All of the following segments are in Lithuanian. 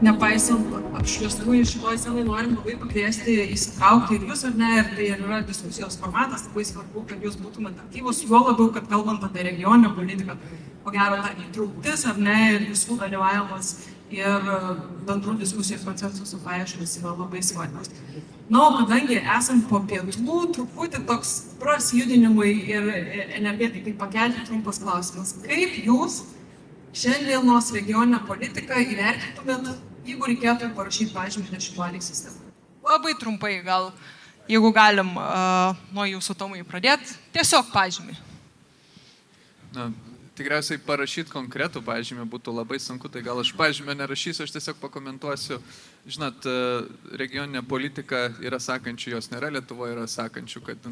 nepaisant apšviestų šitoj senai norim labai pakviesti įsitraukti ir jūs, ar ne, ir tai yra diskusijos formatas, labai svarbu, kad jūs būtumėte aktyvus, juo labiau, kad kalbant apie regioninę politiką, ko gero ta įtrauktis, ar ne, ir visų dalyvavimas ir bendrų diskusijų konsensusų paieškos yra labai svarbios. Na, o kadangi esam po pietų, truputį toks prasjudinimui ir energetikai pakelti trumpas klausimas. Kaip jūs šiandienos regioninę politiką įvertintumėt, jeigu reikėtų parašyti pažymį dešimtbalei sistemai? Labai trumpai gal, jeigu galim nuo jūsų Tomai pradėti, tiesiog pažymį. Na, tikriausiai parašyti konkretų pažymį būtų labai sunku, tai gal aš pažymę nerašysiu, aš tiesiog pakomentuosiu. Žinot, regioninė politika yra sakančių, jos nėra, Lietuvoje yra sakančių, kad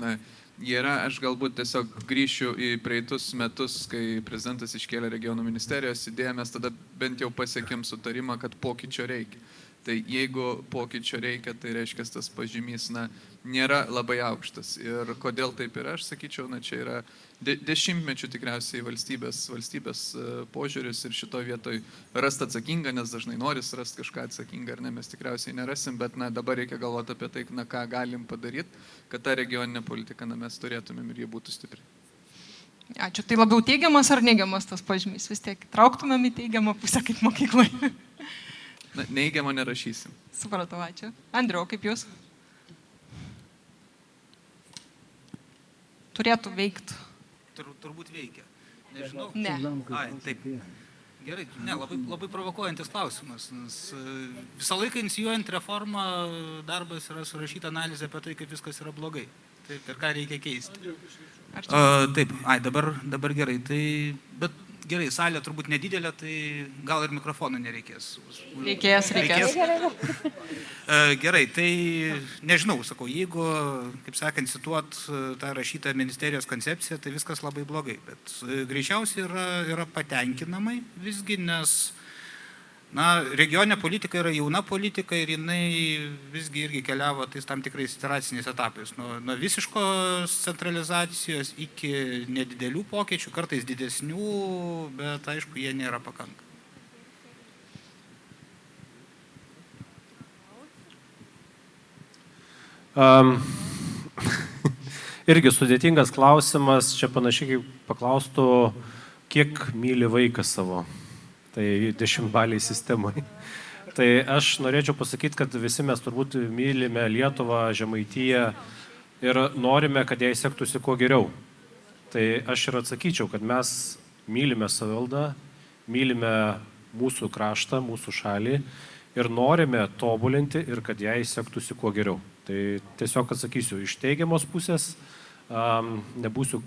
yra, aš galbūt tiesiog grįšiu į praeitus metus, kai prezidentas iškėlė regionų ministerijos idėją, mes tada bent jau pasiekėm sutarimą, kad pokyčio reikia. Tai jeigu pokyčio reikia, tai reiškia, tas pažymys nėra labai aukštas. Ir kodėl taip yra, aš sakyčiau, čia yra dešimtmečių tikriausiai valstybės požiūris ir šitoje vietoje rasti atsakingą, nes dažnai noris rasti kažką atsakingą, ar ne, mes tikriausiai nerasim, bet dabar reikia galvoti apie tai, ką galim padaryti, kad tą regioninę politiką mes turėtumėm ir jie būtų stipri. Ačiū. Tai labiau teigiamas ar neigiamas tas pažymys? Vis tiek trauktumėm į teigiamą pusę kaip mokykloje. Neigiamą nerašysim. Supratau, ačiū. Andriau, kaip jūs? Turėtų veikti. Turbūt veikia. Nežinau. Ne. Ai, taip. Gerai, ne, labai provokuojantis klausimas, nes visą laiką inicijuojant reformą darbas yra surašyta analizė apie tai, kaip viskas yra blogai. Taip, ir ką reikia keisti. Taip, dabar gerai. Tai, bet gerai, salė turbūt nedidelė, tai gal ir mikrofonų nereikės. Reikės. Gerai, tai nežinau, sakau, jeigu, kaip sakant, cituot tą rašytą ministerijos koncepciją, tai viskas labai blogai, bet greičiausiai yra patenkinamai visgi, nes regioninė politika yra jauna politika ir jinai visgi irgi keliavo tais tam tikrais iteraciniais etapais. Nuo visiškos centralizacijos iki nedidelių pokyčių, kartais didesnių, bet aišku, jie nėra pakankami. Irgi sudėtingas klausimas, čia panašiai kaip paklaustų, kiek myli vaikas savo. Tai 10-baliai sistemai. Tai aš norėčiau pasakyti, kad visi mes turbūt mylime Lietuvą, Žemaitiją ir norime, kad jai sektųsi kuo geriau. Tai aš ir atsakyčiau, kad mes mylime savivaldą, mylime mūsų kraštą, mūsų šalį ir norime tobulinti ir kad jai sektųsi kuo geriau. Tai tiesiog atsakysiu iš teigiamos pusės, nebūsiu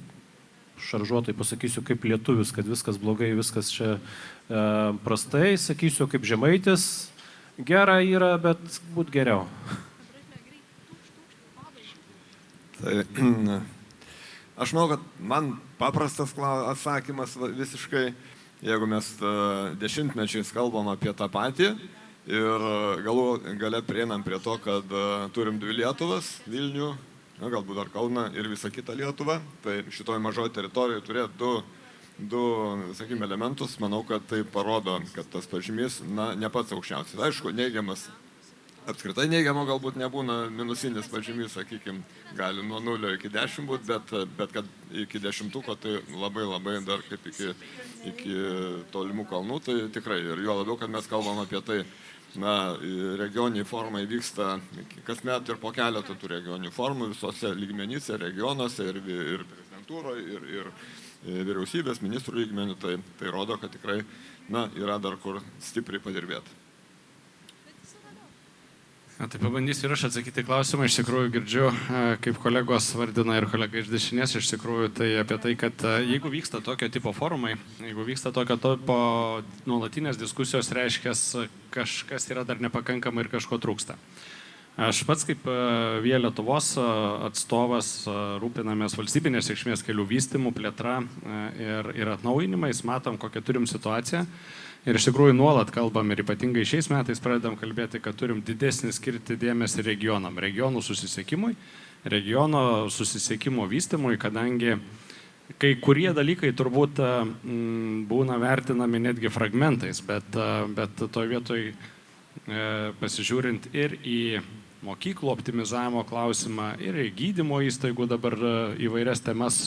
šaržuotai pasakysiu kaip lietuvis, kad viskas blogai, viskas čia prastai, sakysiu kaip žemaitis, gera yra, bet būt geriau. Tai, aš manau, kad man paprastas atsakymas visiškai, jeigu mes dešimtmečiais kalbam apie tą patį ir gale prieinam prie to, kad turim dvi Lietuvas, Vilnių, galbūt dar Kauną ir visą kitą Lietuvą, tai šitoje mažoje teritorijoje turėtų du sakykime, elementus, manau, kad tai parodo, kad tas pažymys ne pats aukščiausias. Aišku, neigiamas, apskritai neigiamo galbūt nebūna, minusinis pažymys, sakykime, gali nuo 0 iki 10 būti, bet kad iki 10 tai labai dar kaip iki tolimų kalnų, tai tikrai. Ir jo labiau, kad mes kalbam apie tai, regioniniai formai vyksta kasmet ir po keletą tų regioninių formų visose lygmenyse, regionuose ir prezidentūroje, ir vyriausybės, ministrų lygmenių, tai rodo, kad tikrai yra dar kur stipriai padirbėti. Tai pabandysiu ir aš atsakyti klausimą. Iš tikrųjų girdžiu, kaip kolegos vardina ir kolega iš dešinės, iš tikrųjų tai apie tai, kad jeigu vyksta tokio tipo forumai, jeigu vyksta tokio tipo nuolatinės diskusijos, reiškia, kažkas yra dar nepakankamai ir kažko trūksta. Aš pats kaip Via Lietuvos atstovas rūpinamės valstybinės reikšmės kelių vystymų, plėtra ir atnaujinimais, matom, kokią turim situaciją. Ir iš tikrųjų nuolat kalbam ir ypatingai šiais metais pradedam kalbėti, kad turim didesnį skirti dėmesį regionam, regionų susisiekimui, regiono susisiekimo vystymui, kadangi kai kurie dalykai turbūt būna vertinami netgi fragmentais, bet toj vietoj pasižiūrint ir į mokyklų optimizavimo klausimą, ir į gydymo įstaigų dabar įvairias temas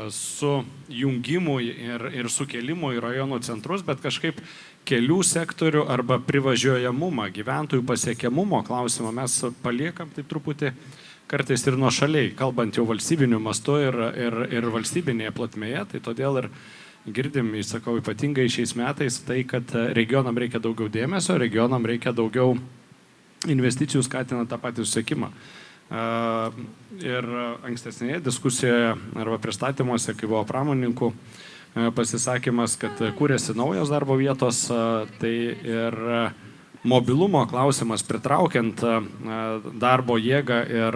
su jungimu ir sukėlimu į rajonų centrus, bet kažkaip kelių sektorių arba privažiuojamumą, gyventojų pasiekiamumo klausimą mes paliekam taip truputį kartais ir nuo šaliai, kalbant jau valstybiniu mastu ir valstybinėje plotmėje, tai todėl ir girdim, sakau, ypatingai šiais metais, tai, kad regionam reikia daugiau dėmesio, regionam reikia daugiau investicijų skatinant tą patį susiekimą. Ir ankstesnėje diskusijoje arba pristatymuose, kai buvo pramonininkų pasisakymas, kad kūrėsi naujos darbo vietos, tai ir mobilumo klausimas, pritraukiant darbo jėgą ir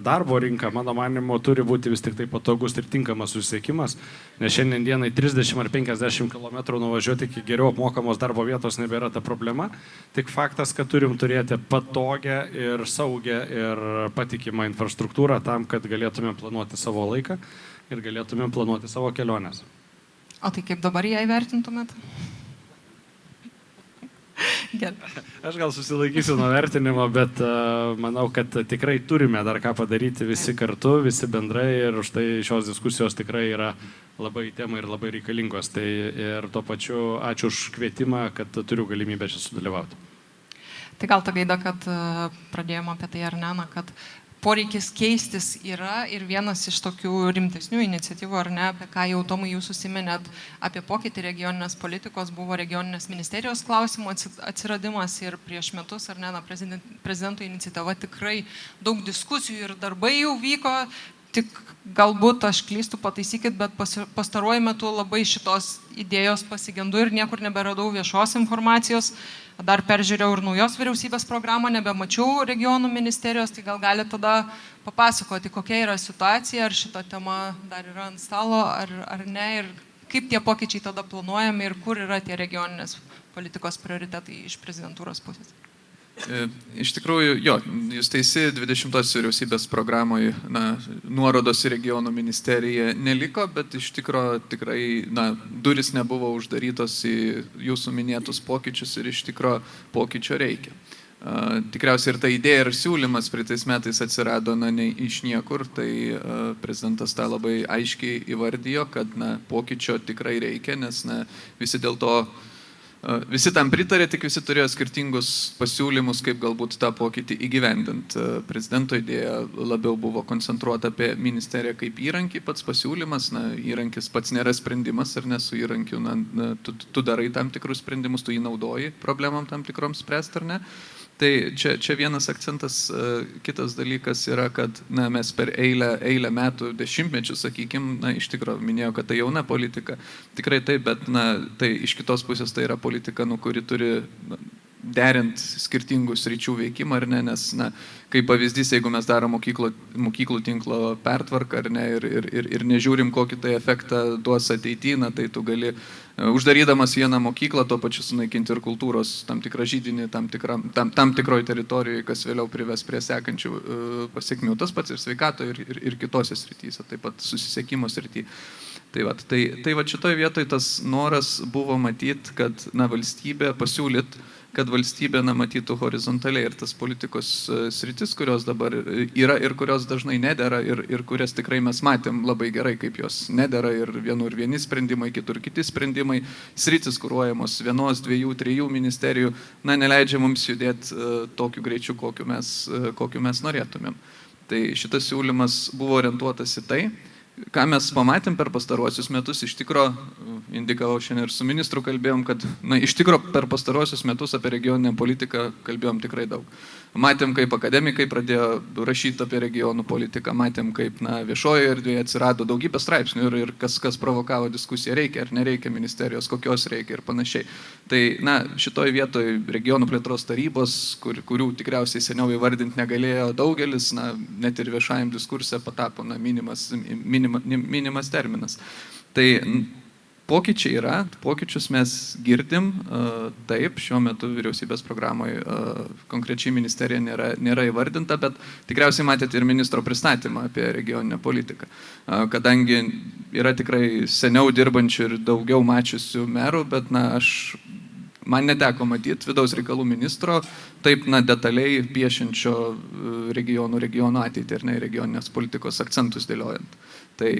darbo rinką, mano manimu, turi būti vis tik tai patogus ir tinkamas susisiekimas, nes šiandien dienai 30 ar 50 km nuvažiuoti iki geriau apmokamos darbo vietos nebėra ta problema, tik faktas, kad turim turėti patogę ir saugę ir patikimą infrastruktūrą tam, kad galėtume planuoti savo laiką ir galėtume planuoti savo keliones. O tai kaip dabar ją įvertintumėt? Gerai. Aš gal susilaikysiu nuo vertinimo, bet manau, kad tikrai turime dar ką padaryti visi kartu, visi bendrai ir už tai šios diskusijos tikrai yra labai tema ir labai reikalingos. Tai ir tuo pačiu ačiū už kvietimą, kad turiu galimybę čia sudalyvauti. Tai gal ta gaida, kad pradėjome apie tai ar ne, kad poreikis keistis yra ir vienas iš tokių rimtesnių iniciatyvų, ar ne, apie ką jau Tomai jūs užsiminėt, apie pokytį regioninės politikos buvo regioninės ministerijos klausimų atsiradimas ir prieš metus, ar ne, prezidento iniciatyva tikrai daug diskusijų ir darbai jau vyko, tik galbūt aš klystu, pataisykit, bet pastaruoju metu labai šitos idėjos pasigendu ir niekur neberadau viešos informacijos. Dar peržiūrėjau ir naujos vyriausybės programą, nebemačiau regionų ministerijos, tai gal gali tada papasakoti, kokia yra situacija, ar šita tema dar yra ant stalo, ar ne, ir kaip tie pokyčiai tada planuojami ir kur yra tie regioninės politikos prioritetai iš prezidentūros pusės. Iš tikrųjų, jo, jūs teisi, 20-osios vyriausybės programoje nuorodos į regionų ministeriją neliko, bet iš tikrųjų tikrai duris nebuvo uždarytos į jūsų minėtus pokyčius ir iš tikrųjų pokyčio reikia. Tikriausiai ir ta idėja ir siūlymas praeitais metais atsirado ne iš niekur, tai prezidentas tą labai aiškiai įvardijo, kad pokyčio tikrai reikia, nes visi dėl to visi tam pritarė, tik visi turėjo skirtingus pasiūlymus, kaip galbūt tą pokytį įgyvendint. Prezidento idėja labiau buvo koncentruota apie ministeriją kaip įrankį, pats pasiūlymas, įrankis pats nėra sprendimas, ar ne, su įrankiu, tu darai tam tikrus sprendimus, tu jį naudoji problemam tam tikroms spręsti, ar ne. Tai čia vienas akcentas, kitas dalykas yra, kad mes per eilę metų, dešimtmečių, sakykime, iš tikrųjų minėjau, kad tai jauna politika, tikrai taip, bet tai iš kitos pusės tai yra politika, kuri turi derint skirtingų sričių veikimą, ar ne, nes, kaip pavyzdys, jeigu mes darom mokyklų tinklo pertvarką, ar ne, ir nežiūrim, kokį tai efektą duos ateityje, tai tu gali, uždarydamas vieną mokyklą, tuo pačiu sunaikinti ir kultūros tam tikrą židinį, tam tikroj teritorijoje, kas vėliau prives prie sekančių pasiekmių. Tas pats ir sveikato, ir kitose srityse, taip pat susisiekimo srityje. Tai šitoje vietoje tas noras buvo matyti, kad valstybė pasiūlyt, kad valstybė matytų horizontaliai ir tas politikos sritis, kurios dabar yra ir kurios dažnai nedera ir kurias tikrai mes matėm labai gerai, kaip jos nedera ir vienur vieni sprendimai, kitur kiti sprendimai, sritis kuruojamos vienos, dviejų, trijų ministerijų, neleidžia mums judėti tokiu greičiu, kokiu mes norėtumėm. Tai šitas siūlymas buvo orientuotas į tai, ką mes pamatėm per pastaruosius metus, iš tikro, indikavau šiandien ir su ministru kalbėjom, kad iš tikro per pastaruosius metus apie regioninę politiką kalbėjom tikrai daug. Matėm, kaip akademikai pradėjo rašyti apie regionų politiką, matėm, kaip viešoje erdvėje atsirado daugybė straipsnių ir kas provokavo diskusiją, reikia ar nereikia ministerijos, kokios reikia ir panašiai. Tai šitoje vietoje regionų plėtros tarybos, kurių tikriausiai seniau įvardinti negalėjo daugelis, net ir viešajam diskurse patapo minimas terminas. Tai pokyčiai yra, pokyčius mes girdim, taip, šiuo metu vyriausybės programoje konkrečiai ministerija nėra įvardinta, bet tikriausiai matėte ir ministro pristatymą apie regioninę politiką. Kadangi yra tikrai seniau dirbančių ir daugiau mačiusių merų, bet aš Man neteko matyti vidaus reikalų ministro taip detaliai piešiančio regionų ateitį ir regioninės politikos akcentus dėliojant. Tai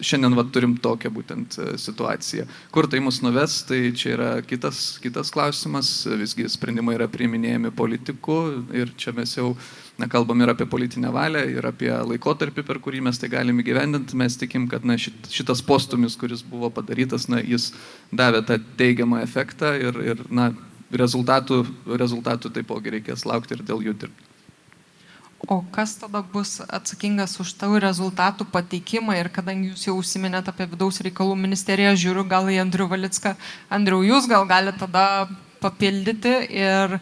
šiandien turim tokią būtent situaciją. Kur tai mus nuves, tai čia yra kitas klausimas. Visgi sprendimai yra priiminėjami politikų ir čia mes jau kalbam ir apie politinę valią, ir apie laikotarpį, per kurį mes tai galime įgyvendinti. Mes tikim, kad šitas postumis, kuris buvo padarytas, jis davė tą teigiamą efektą ir rezultatų taipogi reikės laukti ir dėl jų dirbti. O kas tada bus atsakingas už tų rezultatų pateikimą ir kadangi jūs jau užsiminėt apie vidaus reikalų ministeriją, žiūriu gal į Andrių Valicką. Andriau, jūs gal galite tada papildyti ir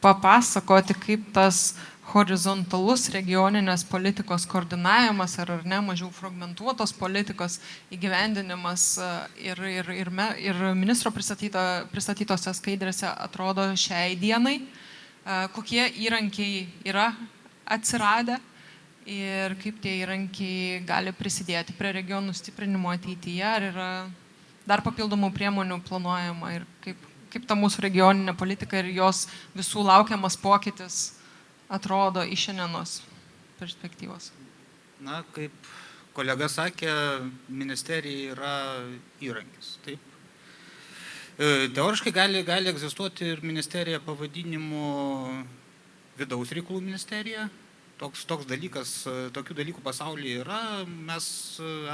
papasakoti, kaip tas horizontalus regioninės politikos koordinavimas ar ne, mažiau fragmentuotos politikos įgyvendinimas ir ministro pristatytose skaidrėse atrodo šiai dienai. Kokie įrankiai yra atsiradę ir kaip tie įrankiai gali prisidėti prie regionų stiprinimo ateityje, ar yra dar papildomų priemonių planuojama ir kaip ta mūsų regioninė politika ir jos visų laukiamas pokytis atrodo iš šiandienos perspektyvos. Na, kaip kolega sakė, ministerija yra įrankis. Taip. Teoriškai gali egzistuoti ir ministerija pavadinimu vidaus reikalų ministerija. Toks dalykas, tokių dalykų pasaulyje yra. Mes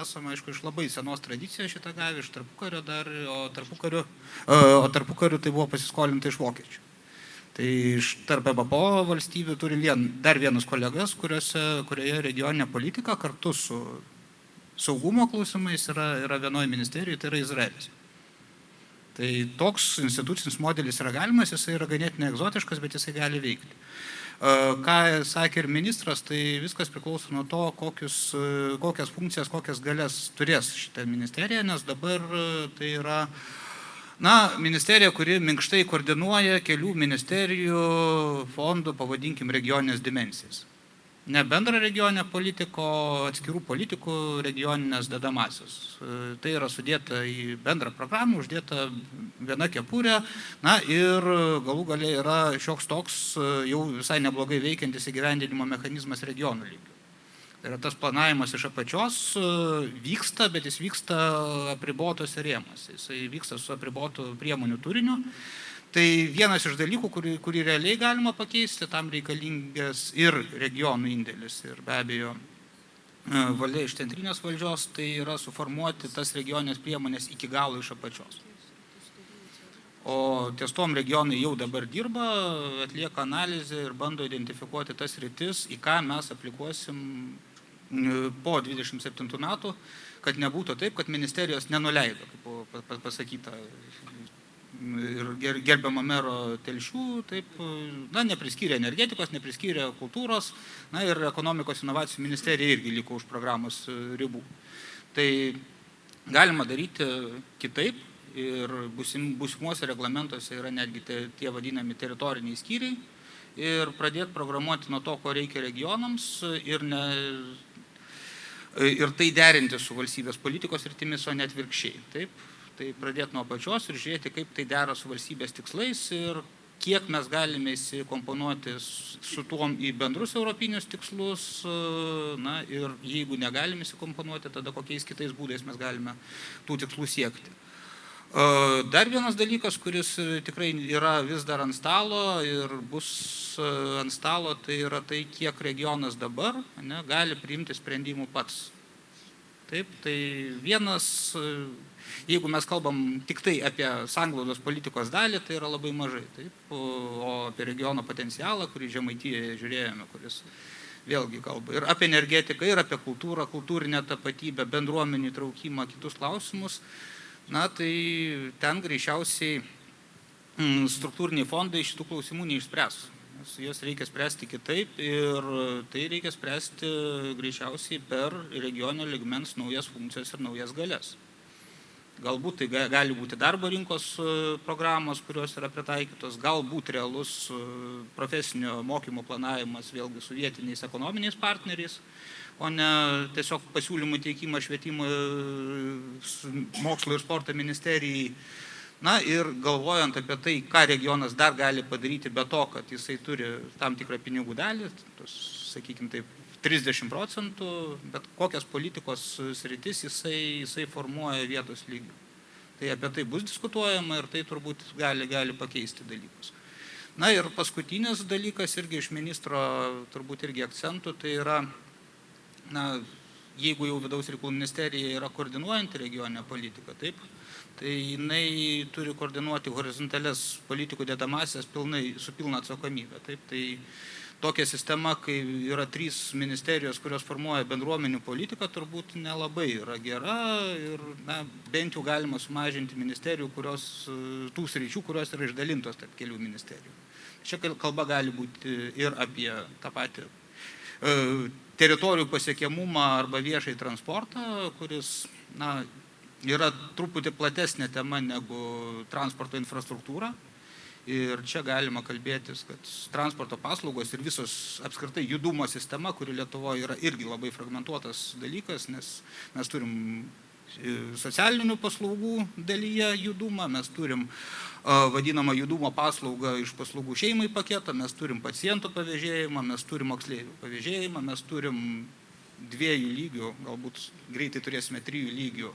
esame, aišku, iš labai senos tradicijos šitą gavę, iš tarpukario dar, o tarpukariu tai buvo pasiskolinta iš vokiečių. Tai iš tarp EBPO valstybių turim dar vienus kolegas, kurioje regioninė politika kartu su saugumo klausimais yra vienoje ministerijoje, tai yra Izraelis. Tai toks institucinis modelis yra galimas, jisai yra ganėtinai egzotiškas, bet jisai gali veikti. Ką sakė ir ministras, tai viskas priklauso nuo to, kokias funkcijas, kokias galias turės šitą ministeriją, nes dabar tai yra ministerija, kuri minkštai koordinuoja kelių ministerijų fondų, pavadinkim, regioninės dimensijas. Ne bendra regioninė politika, o atskirų politikų regioninės dedamasios. Tai yra sudėta į bendrą programą, uždėta viena kepurė, ir galų gale yra šioks toks jau visai neblogai veikiantis įgyvendinimo mechanizmas regionų lygių. Tai yra tas planavimas iš apačios vyksta, bet jis vyksta apribotose rėmuose, jisai vyksta su apribotų priemonių turiniu. Tai vienas iš dalykų, kurį realiai galima pakeisti, tam reikalingas ir regionų indėlis ir be abejo valia iš centrinės valdžios, tai yra suformuoti tas regioninės priemonės iki galo iš apačios. O ties tom regionai jau dabar dirba, atlieka analizę ir bando identifikuoti tas rytis, į ką mes aplikuosim po 27 metų, kad nebūtų taip, kad ministerijos nenuleido, kaip buvo pasakyta ir gerbiamo mero Telšių, taip, nepriskyrė energetikos, nepriskyrė kultūros, ir ekonomikos inovacijų ministerija irgi liko už programos ribų. Tai galima daryti kitaip ir būsimuose reglamentuose yra netgi tie vadinami teritoriniai skyriai ir pradėti programuoti nuo to, ko reikia regionams ir tai derinti su valstybės politikos rytimis, o net atvirkščiai. Taip. Tai pradėti nuo apačios ir žiūrėti, kaip tai dera su valstybės tikslais ir kiek mes galime įsikomponuoti su tuom į bendrus europinius tikslus, ir jeigu negalime įsikomponuoti, tada kokiais kitais būdais mes galime tų tikslų siekti. Dar vienas dalykas, kuris tikrai yra vis dar ant stalo ir bus ant stalo, tai yra tai, kiek regionas dabar gali priimti sprendimų pats. Taip, tai vienas, jeigu mes kalbam tik tai apie sanglaudos politikos dalį, tai yra labai mažai. Taip, o apie regiono potencialą, kurį Žemaitijoje žiūrėjome, kuris vėlgi kalba ir apie energetiką, ir apie kultūrą, kultūrinę tapatybę, bendruomenį įtraukimą, kitus klausimus, tai ten greičiausiai struktūriniai fondai šitų klausimų neišspręs. Jas reikia spręsti kitaip ir tai reikia spręsti greičiausiai per regioninio lygmens naujas funkcijas ir naujas galias. Galbūt tai gali būti darbo rinkos programos, kurios yra pritaikytos, galbūt realus profesinio mokymo planavimas vėlgi su vietiniais ekonominiais partneriais, o ne tiesiog pasiūlymų teikimą švietimo, mokslo ir sporto ministerijai, Na ir galvojant apie tai, ką regionas dar gali padaryti be to, kad jisai turi tam tikrą pinigų dalį, sakykime taip, 30%, bet kokias politikos sritis jisai formuoja vietos lygių. Tai apie tai bus diskutuojama ir tai turbūt gali pakeisti dalykus. Na ir paskutinis dalykas irgi iš ministro turbūt irgi akcentų, tai yra, na, jeigu jau vidaus reikalų ministerija yra koordinuojanti regioninę politiką, taip, tai jinai turi koordinuoti horizontalias politikų dedamasias su pilna atsakomybė. Taip, tai tokia sistema, kai yra 3 ministerijos, kurios formuoja bendruomenių politiką, turbūt nelabai yra gera ir na, bent jau galima sumažinti ministerijų, tų sričių, kurios yra išdalintos tarp kelių ministerijų. Čia kalba gali būti ir apie tą patį teritorijų pasiekiamumą arba viešai transportą, kuris na, yra truputį platesnė tema negu transporto infrastruktūra. Ir čia galima kalbėtis, kad transporto paslaugos ir visos apskritai judumo sistema, kuri Lietuvoje yra irgi labai fragmentuotas dalykas, nes mes turim socialinių paslaugų dalyje judumą, mes turim vadinamą judumo paslaugą iš paslaugų šeimai paketą, mes turim pacientų pavėžėjimą, mes turim moksleivių pavėžėjimą, mes turim 2 lygių, galbūt greitai turėsime 3 lygių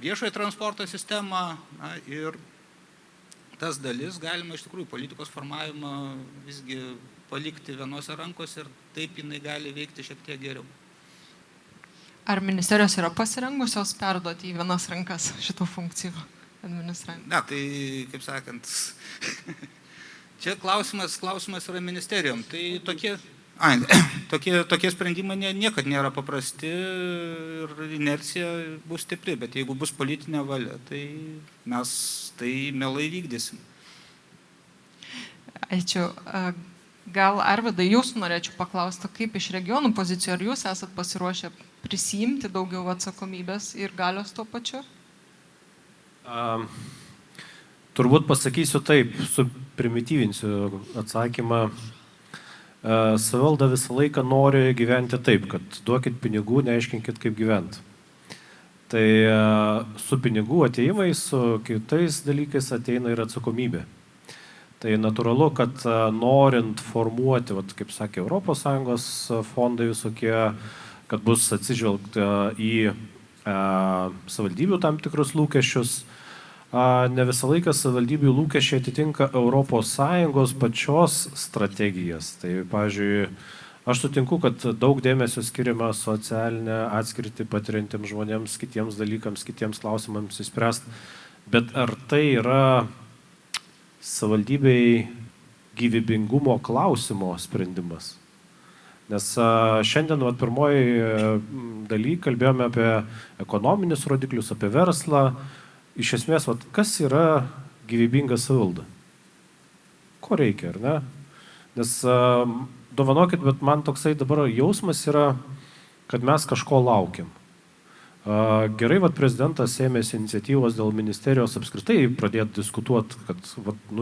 viešojo transporto sistemą ir tas dalis galima iš tikrųjų politikos formavimą visgi palikti vienose rankose ir taip jinai gali veikti šiek tiek geriau. Ar ministerijos yra pasirengusios perduoti į vienas rankas šitų funkcijų administravimą? Na, tai, kaip sakant, čia klausimas yra ministerijom. Tai tokie sprendimai niekad nėra paprasti ir inercija bus stipri, bet jeigu bus politinė valia, tai mes tai mielai vykdysim. Ačiū. Gal, Arvydai, jūsų norėčiau paklausti, kaip iš regionų pozicijų, ar jūs esat pasiruošę prisijimti daugiau atsakomybės ir galios tuo pačiu? Turbūt pasakysiu taip, suprimityvinsiu atsakymą. Savivalda visą laiką nori gyventi taip, kad duokit pinigų, neaiškinkit, kaip gyventi. Tai su pinigų atėjimais, su kitais dalykais ateina ir atsakomybė. Tai natūralu, kad norint formuoti, kaip sakė, ES fondai visokie, kad bus atsižvelgta į savivaldybių tam tikrus lūkesčius, ne visą laiką savivaldybių lūkesčiai atitinka ES pačios strategijas. Tai, pavyzdžiui, aš sutinku, kad daug dėmesio skiriama socialinę atskirtį patiriantiems žmonėms, kitiems dalykams, kitiems klausimams įspręsti. Bet ar tai yra savivaldybei gyvybingumo klausimo sprendimas? Nes šiandien pirmoji daly kalbėjome apie ekonominius rodiklius, apie verslą. Iš esmės, kas yra gyvybinga savivalda? Ko reikia, ar ne? Nes, dovanokit, bet man toksai dabar jausmas yra, kad mes kažko laukiam. Gerai, prezidentas ėmėsi iniciatyvos dėl ministerijos apskritai pradėti diskutuoti, kad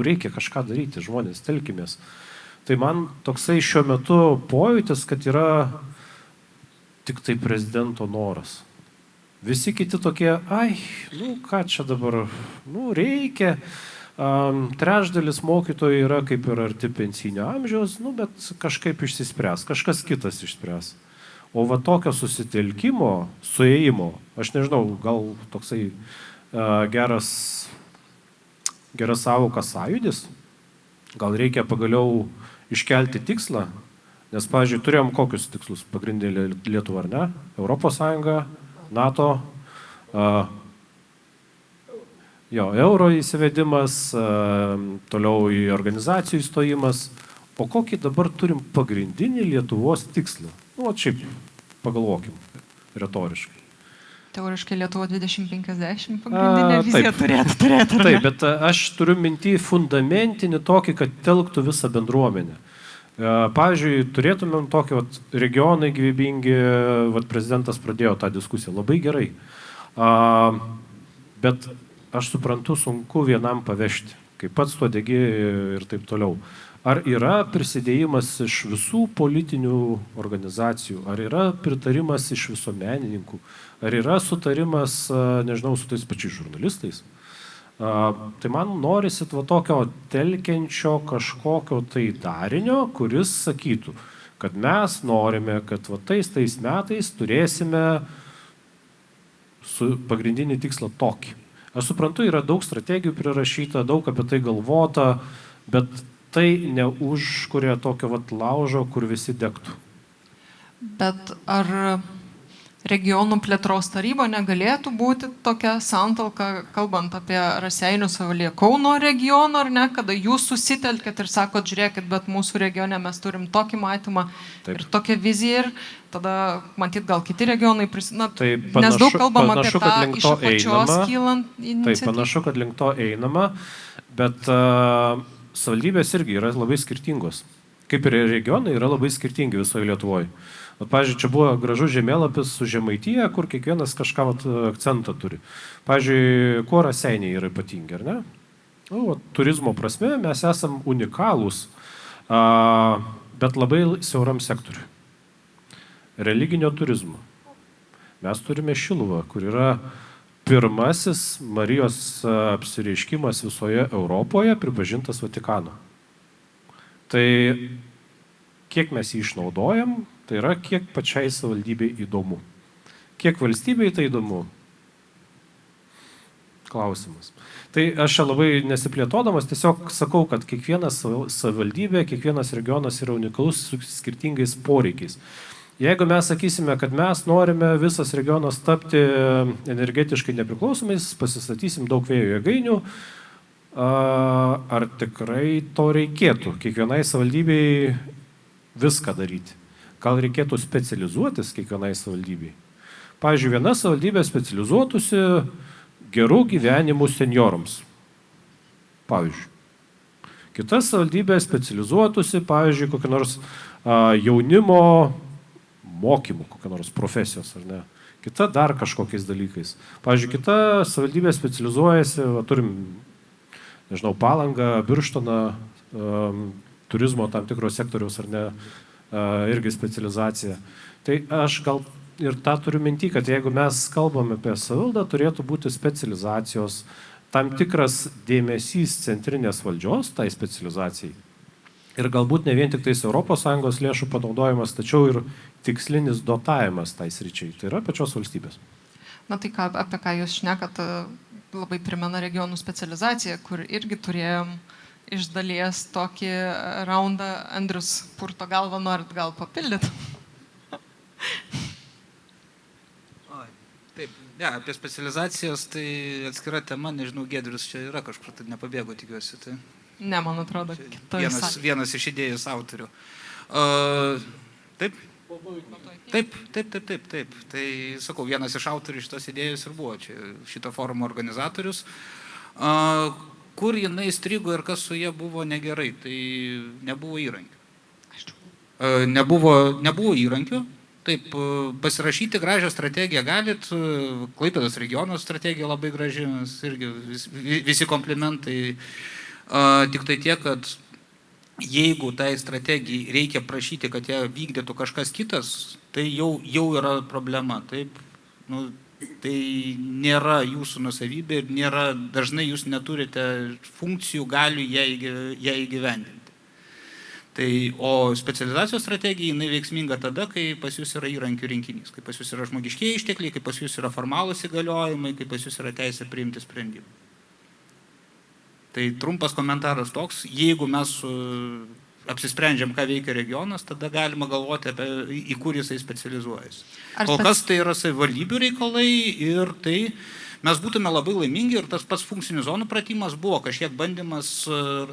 reikia kažką daryti, žmonės, telkimės. Tai man toksai šiuo metu pojūtis, kad yra tik tai prezidento noras. Visi kiti tokie, ką čia dabar, reikia. Trečdalis mokytojų yra kaip ir arti pensinio amžiaus, bet kažkaip išsispręs, kažkas kitas išspręs. O tokio susitelkimo, suėjimo, aš nežinau, gal toksai geras sąvoka sąjūdis, gal reikia pagaliau iškelti tikslą, nes, pavyzdžiui, turėjom kokius tikslus pagrindinė Lietuva, ar ne? Europos Sąjunga, NATO, euro įsivedimas, toliau į organizacijų įstojimas. O kokį dabar turim pagrindinį Lietuvos tikslą? Šiaip pagalvokim, retoriškai. Teoriškai Lietuva 2050 pagrindinė vizija turėtų. Taip, bet aš turiu mintį fundamentinį tokį, kad telktų visą bendruomenę. Pavyzdžiui, turėtumėm tokį regionai gyvybingi, prezidentas pradėjo tą diskusiją, labai gerai. Bet aš suprantu, sunku vienam pavežti, kaip pats to degi ir taip toliau. Ar yra prisidėjimas iš visų politinių organizacijų, ar yra pritarimas iš visuomenininkų, ar yra sutarimas, nežinau, su tais pačiais žurnalistais, Tai man norisi tokio telkiančio kažkokio tai darinio, kuris sakytų, kad mes norime, kad tais metais turėsime pagrindinį tikslą tokį. Aš suprantu, yra daug strategijų prirašyta, daug apie tai galvota, bet tai neužkuria tokio laužo, kur visi degtų. Bet ar regionų plėtros taryba negalėtų būti tokia santalka, kalbant apie Raseinių savivaldybę, Kauno regioną, ar ne, kada jūs susitelkėt ir sakot, žiūrėkit, bet mūsų regione mes turim tokį matymą ir tokią viziją ir tada matyt gal kiti regionai nes daug kalbam apie tą iš apačios kylant iniciatyvą. Taip, panašu, kad link to einama, bet savivaldybės irgi yra labai skirtingos. Kaip ir regionai yra labai skirtingi visoje Lietuvoje. Pavyzdžiui, čia buvo gražus žemėlapis su Žemaitija, kur kiekvienas kažką akcentą turi. Pavyzdžiui, kuo Raseiniai yra ypatingi, ar ne? Turizmo prasme mes esam unikalūs, bet labai siauram sektoriui. Religinio turizmo. Mes turime Šiluvą, kur yra pirmasis Marijos apsireiškimas visoje Europoje pripažintas Vatikano. Tai kiek mes jį išnaudojam, tai yra kiek pačiai savivaldybei įdomu. Kiek valstybei tai įdomu? Klausimas. Tai aš čia labai nesiplėtodamas tiesiog sakau, kad kiekviena savivaldybė, kiekvienas regionas yra unikalus su skirtingais poreikiais. Jeigu mes sakysime, kad mes norime visas regionas tapti energetiškai nepriklausomais, pasistatysim daug vėjo jėgainių, ar tikrai to reikėtų? Kiekvienai savivaldybei viską daryti. Gal reikėtų specializuotis kiekvienai savivaldybei. Pavyzdžiui, viena savivaldybė specializuotųsi gerų gyvenimų seniorams. Pavyzdžiui. Kita savivaldybė specializuotųsi, pavyzdžiui, kokią nors jaunimo mokymų, kokią nors profesijos, ar ne. Kita dar kažkokiais dalykais. Pavyzdžiui, kita savivaldybė specializuojasi, turim, nežinau, Palangą, Birštoną, turizmo tam tikros sektoriaus, ar ne, irgi specializacija. Tai aš gal ir tą turiu minty, kad jeigu mes kalbame apie savivaldą, turėtų būti specializacijos, tam tikras dėmesys centrinės valdžios tai specializacijai. Ir galbūt ne vien tik tais ES lėšų panaudojimas, tačiau ir tikslinis dotavimas tai sričiai. Tai yra pačios valstybės. Na tai apie ką jūs šnekat, labai primena regionų specializaciją, kur irgi turėjom iš dalies tokį raundą. Andrius purto galvą, norit gal papildyti? Taip, ne, apie specializacijas tai atskira tema, nežinau, Giedrius čia yra kažkur, tai nepabėgo, tikiuosi. Tai... Ne, man atrodo, vienas iš idėjos autorių. Taip? Taip. Tai, sakau, vienas iš autorių šitos idėjos ir buvo čia šito forumo organizatorius. Kur jinai strigo ir kas su jie buvo negerai, tai nebuvo įrankių. Nebuvo įrankių. Taip, pasirašyti gražią strategiją galit, Klaipėdos regiono strategija labai graži, irgi visi komplimentai. Tik tai tiek, kad jeigu tai strategijai reikia prašyti, kad ją vykdytų kažkas kitas, tai jau yra problema. Taip, tai nėra jūsų nusavybė ir dažnai jūs neturite funkcijų, galių ją įgyvendinti. Tai, o specializacijos strategija jinai veiksminga tada, kai pas jūs yra įrankių rinkinys, kai pas jūs yra žmogiškieji ištekliai, kai pas jūs yra formalūs įgaliojimai, kai pas jūs yra teisė priimti sprendimą. Tai trumpas komentaras toks, jeigu mes apsisprendžiam, ką veikia regionas, tada galima galvoti apie, į kur jisai specializuojasi. Kol kas tai yra savivaldybių reikalai ir tai mes būtume labai laimingi ir tas pats funkcinių zonų pratimas buvo kažkiek bandymas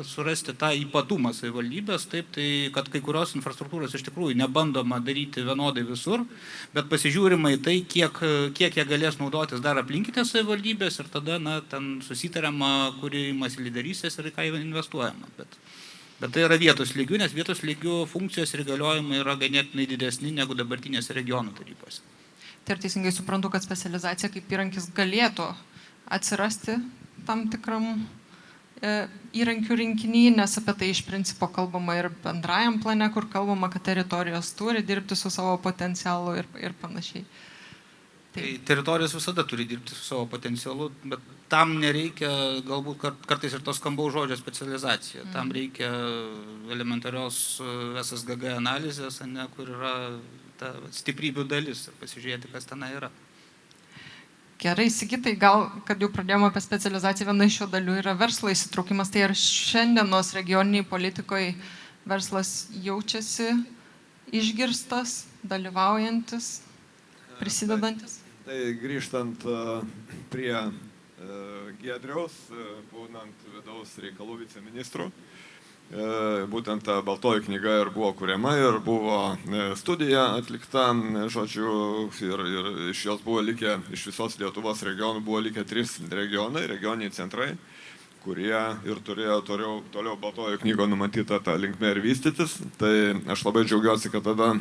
surasti tą ypatumą savivaldybės, taip, tai kad kai kurios infrastruktūros iš tikrųjų nebandoma daryti vienodai visur, bet pasižiūrima į tai, kiek jie galės naudotis dar aplinkitės savivaldybės ir tada, ten susitariama, kuri imasi lyderystės ir į ką investuojama. Bet tai yra vietos lygių, nes vietos lygių funkcijos ir įgaliojimai yra ganėtinai didesni negu dabartinėse regionų tarybose. Tai ir teisingai suprantu, kad specializacija kaip įrankis galėtų atsirasti tam tikram įrankių rinkinį, nes apie tai iš principo kalbama ir bendrajam plane, kur kalbama, kad teritorijos turi dirbti su savo potencialu ir panašiai. Tai teritorijos visada turi dirbti su savo potencialu, bet tam nereikia galbūt kartais ir to skambaus žodžio specializacija. Tam reikia elementarios SSGG analizės, ne, kur yra ta stiprybių dalis ir pasižiūrėti, kas tenai yra. Gerai, Sigitai, gal, kad jau pradėjome apie specializaciją, viena iš jo dalių yra verslo įsitraukimas. Tai ar šiandienos regioniniai politikoje verslas jaučiasi išgirstas, dalyvaujantis, prisidedantis? Tai grįžtant prie Giedriaus, būnant vidaus reikalų viceministru, būtent ta baltoji knyga ir buvo kuriama ir buvo studija atlikta, žodžiu, ir iš jos buvo likę, iš visos Lietuvos regionų buvo likę 3 regionai, regioniniai centrai, kurie ir turėjo toliau baltojo knygo numatytą tą linkmę ir vystytis. Tai aš labai džiaugiuosi, kad tada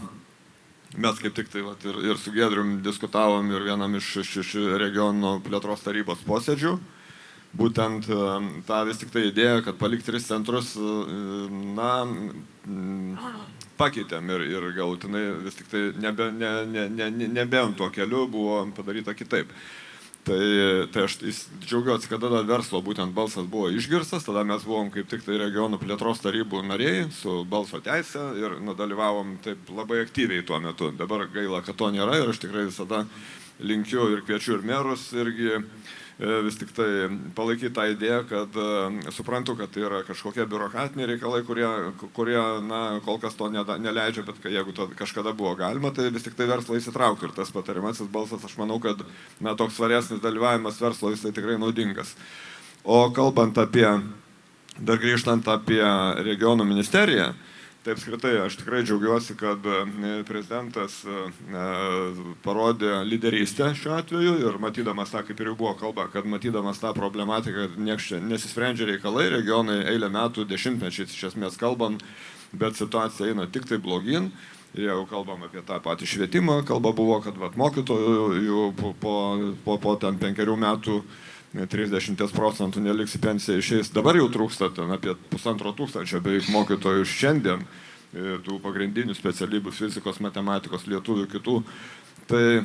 mes kaip tik tai ir su Giedrium diskutavom ir vienam iš regiono plėtros tarybos posėdžių. Būtent tą vis tik tai idėją, kad palikti 3 centrus, na, pakeitėm ir galutinai vis tik tai nebėjom tuo keliu, buvo padaryta kitaip. Tai aš džiaugiuosi, kad tada verslo būtent balsas buvo išgirstas, tada mes buvom kaip tik tai regionų plėtros tarybų nariai su balso teise ir dalyvavom taip labai aktyviai tuo metu. Dabar gaila, kad to nėra ir aš tikrai visada linkiu ir kviečiu ir merus irgi vis tik tai palaikyti tą idėją, kad suprantu, kad tai yra kažkokie biurokratiniai reikalai, kurie na, kol kas to neleidžia, bet jeigu to kažkada buvo galima, tai vis tik tai verslą įsitraukti. Ir tas patariamasis balsas, aš manau, kad na, toks svaresnis dalyvavimas verslo jisai tikrai naudingas. O kalbant apie, dar grįžtant apie regionų ministeriją, tai apskritai aš tikrai džiaugiuosi, kad prezidentas parodė lyderystę šiuo atveju ir matydamas tą, kaip ir jau buvo kalba, kad matydamas tą problematiką, kad nesisprendžia reikalai, regionai eilę metų, dešimtmečiais iš esmės kalbam, bet situacija eina tik tai blogyn. Jeigu kalbam apie tą patį švietimą, kalba buvo, kad mokytojų po ten 5 metų 30% neliks į pensiją išeis. Dabar jau trūksta ten apie 1500 beveik mokytojų šiandien, tų pagrindinių specialybių fizikos, matematikos, lietuvių, kitų. Tai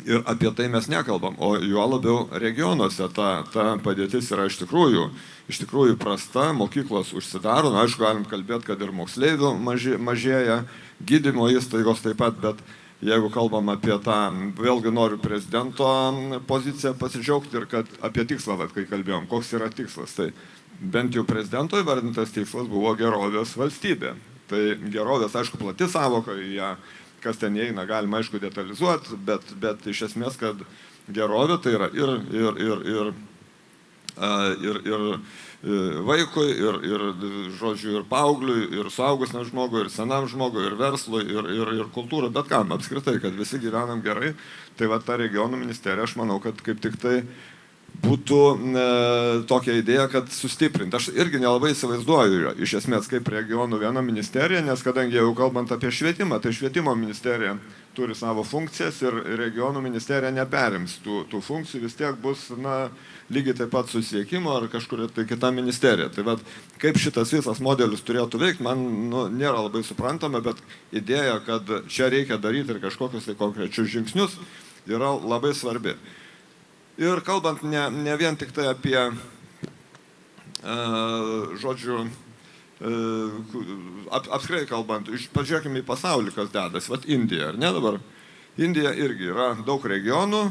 ir apie tai mes nekalbam, o juo labiau regionuose ta padėtis yra iš tikrųjų prasta, mokyklos užsidaro, na, aišku, galim kalbėti, kad ir moksleivių mažėja, gydymo įstaigos taip pat, bet jeigu kalbam apie tą, vėlgi noriu prezidento poziciją pasidžiaugti ir kad apie tikslą, kai kalbėjom, koks yra tikslas, tai bent jau prezidento įvardintas tikslas buvo gerovės valstybė. Tai gerovės, aišku, plati savoka, ją, kas ten įeina, galima, aišku, detalizuoti, bet iš esmės, kad gerovė tai yra ir vaikui, žodžiu, ir paaugliui, ir suaugusiam žmogui, ir senam žmogui, ir verslui, ir kultūrai, bet kam apskritai, kad visi gyvenam gerai. Tai va ta regionų ministerija, aš manau, kad kaip tik tai būtų tokia idėja, kad sustiprinti. Aš irgi nelabai įsivaizduoju iš esmės kaip regionų viena ministerija, nes kadangi jau kalbant apie švietimą, tai švietimo ministerija turi savo funkcijas ir regionų ministerija neperims tų funkcijų, vis tiek bus lygiai taip pat susisiekimo ar kažkuria tai kita ministerija. Tai vat, kaip šitas visas modelis turėtų veikti, man nėra labai suprantama, bet idėja, kad čia reikia daryti ir kažkokius tai konkrečius žingsnius, yra labai svarbi. Ir kalbant ne vien tik tai apie, žodžiu, apskritai kalbant, pažiūrėkime į pasaulį, kas dedasi. Vat Indija, ar ne dabar? Indija irgi yra daug regionų,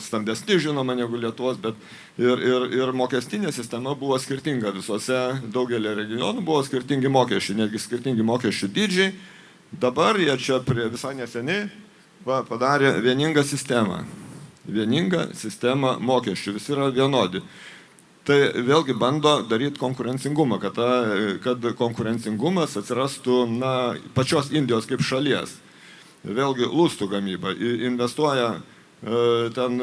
stambesni žinoma negu Lietuvos, bet ir mokestinė sistema buvo skirtinga visose, daugelį regionų buvo skirtingi mokesčiai, netgi skirtingi mokesčių dydžiai. Dabar jie čia visai neseniai padarė vieningą sistemą. Vieningą sistemą mokesčių, visi yra vienodi. Tai vėlgi bando daryti konkurencingumą, kad konkurencingumas atsirastų pačios Indijos kaip šalies. Vėlgi lustų gamyba, investuoja ten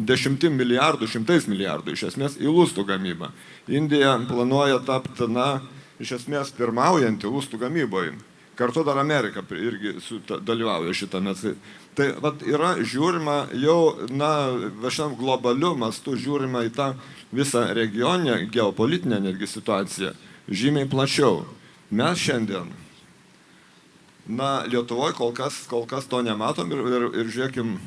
10 milijardų, 100 milijardų iš esmės į lustų gamybą. Indija planuoja tapti, iš esmės pirmaujantį lustų gamyboje. Kartu dar Amerika irgi dalyvauja šitame. Tai yra žiūrima jau, šiam globaliu mastu žiūrima į tą visą regioninę, geopolitinę netgi situaciją žymiai plačiau. Mes šiandien, Lietuvoje kol kas to nematom ir žiūrėkim,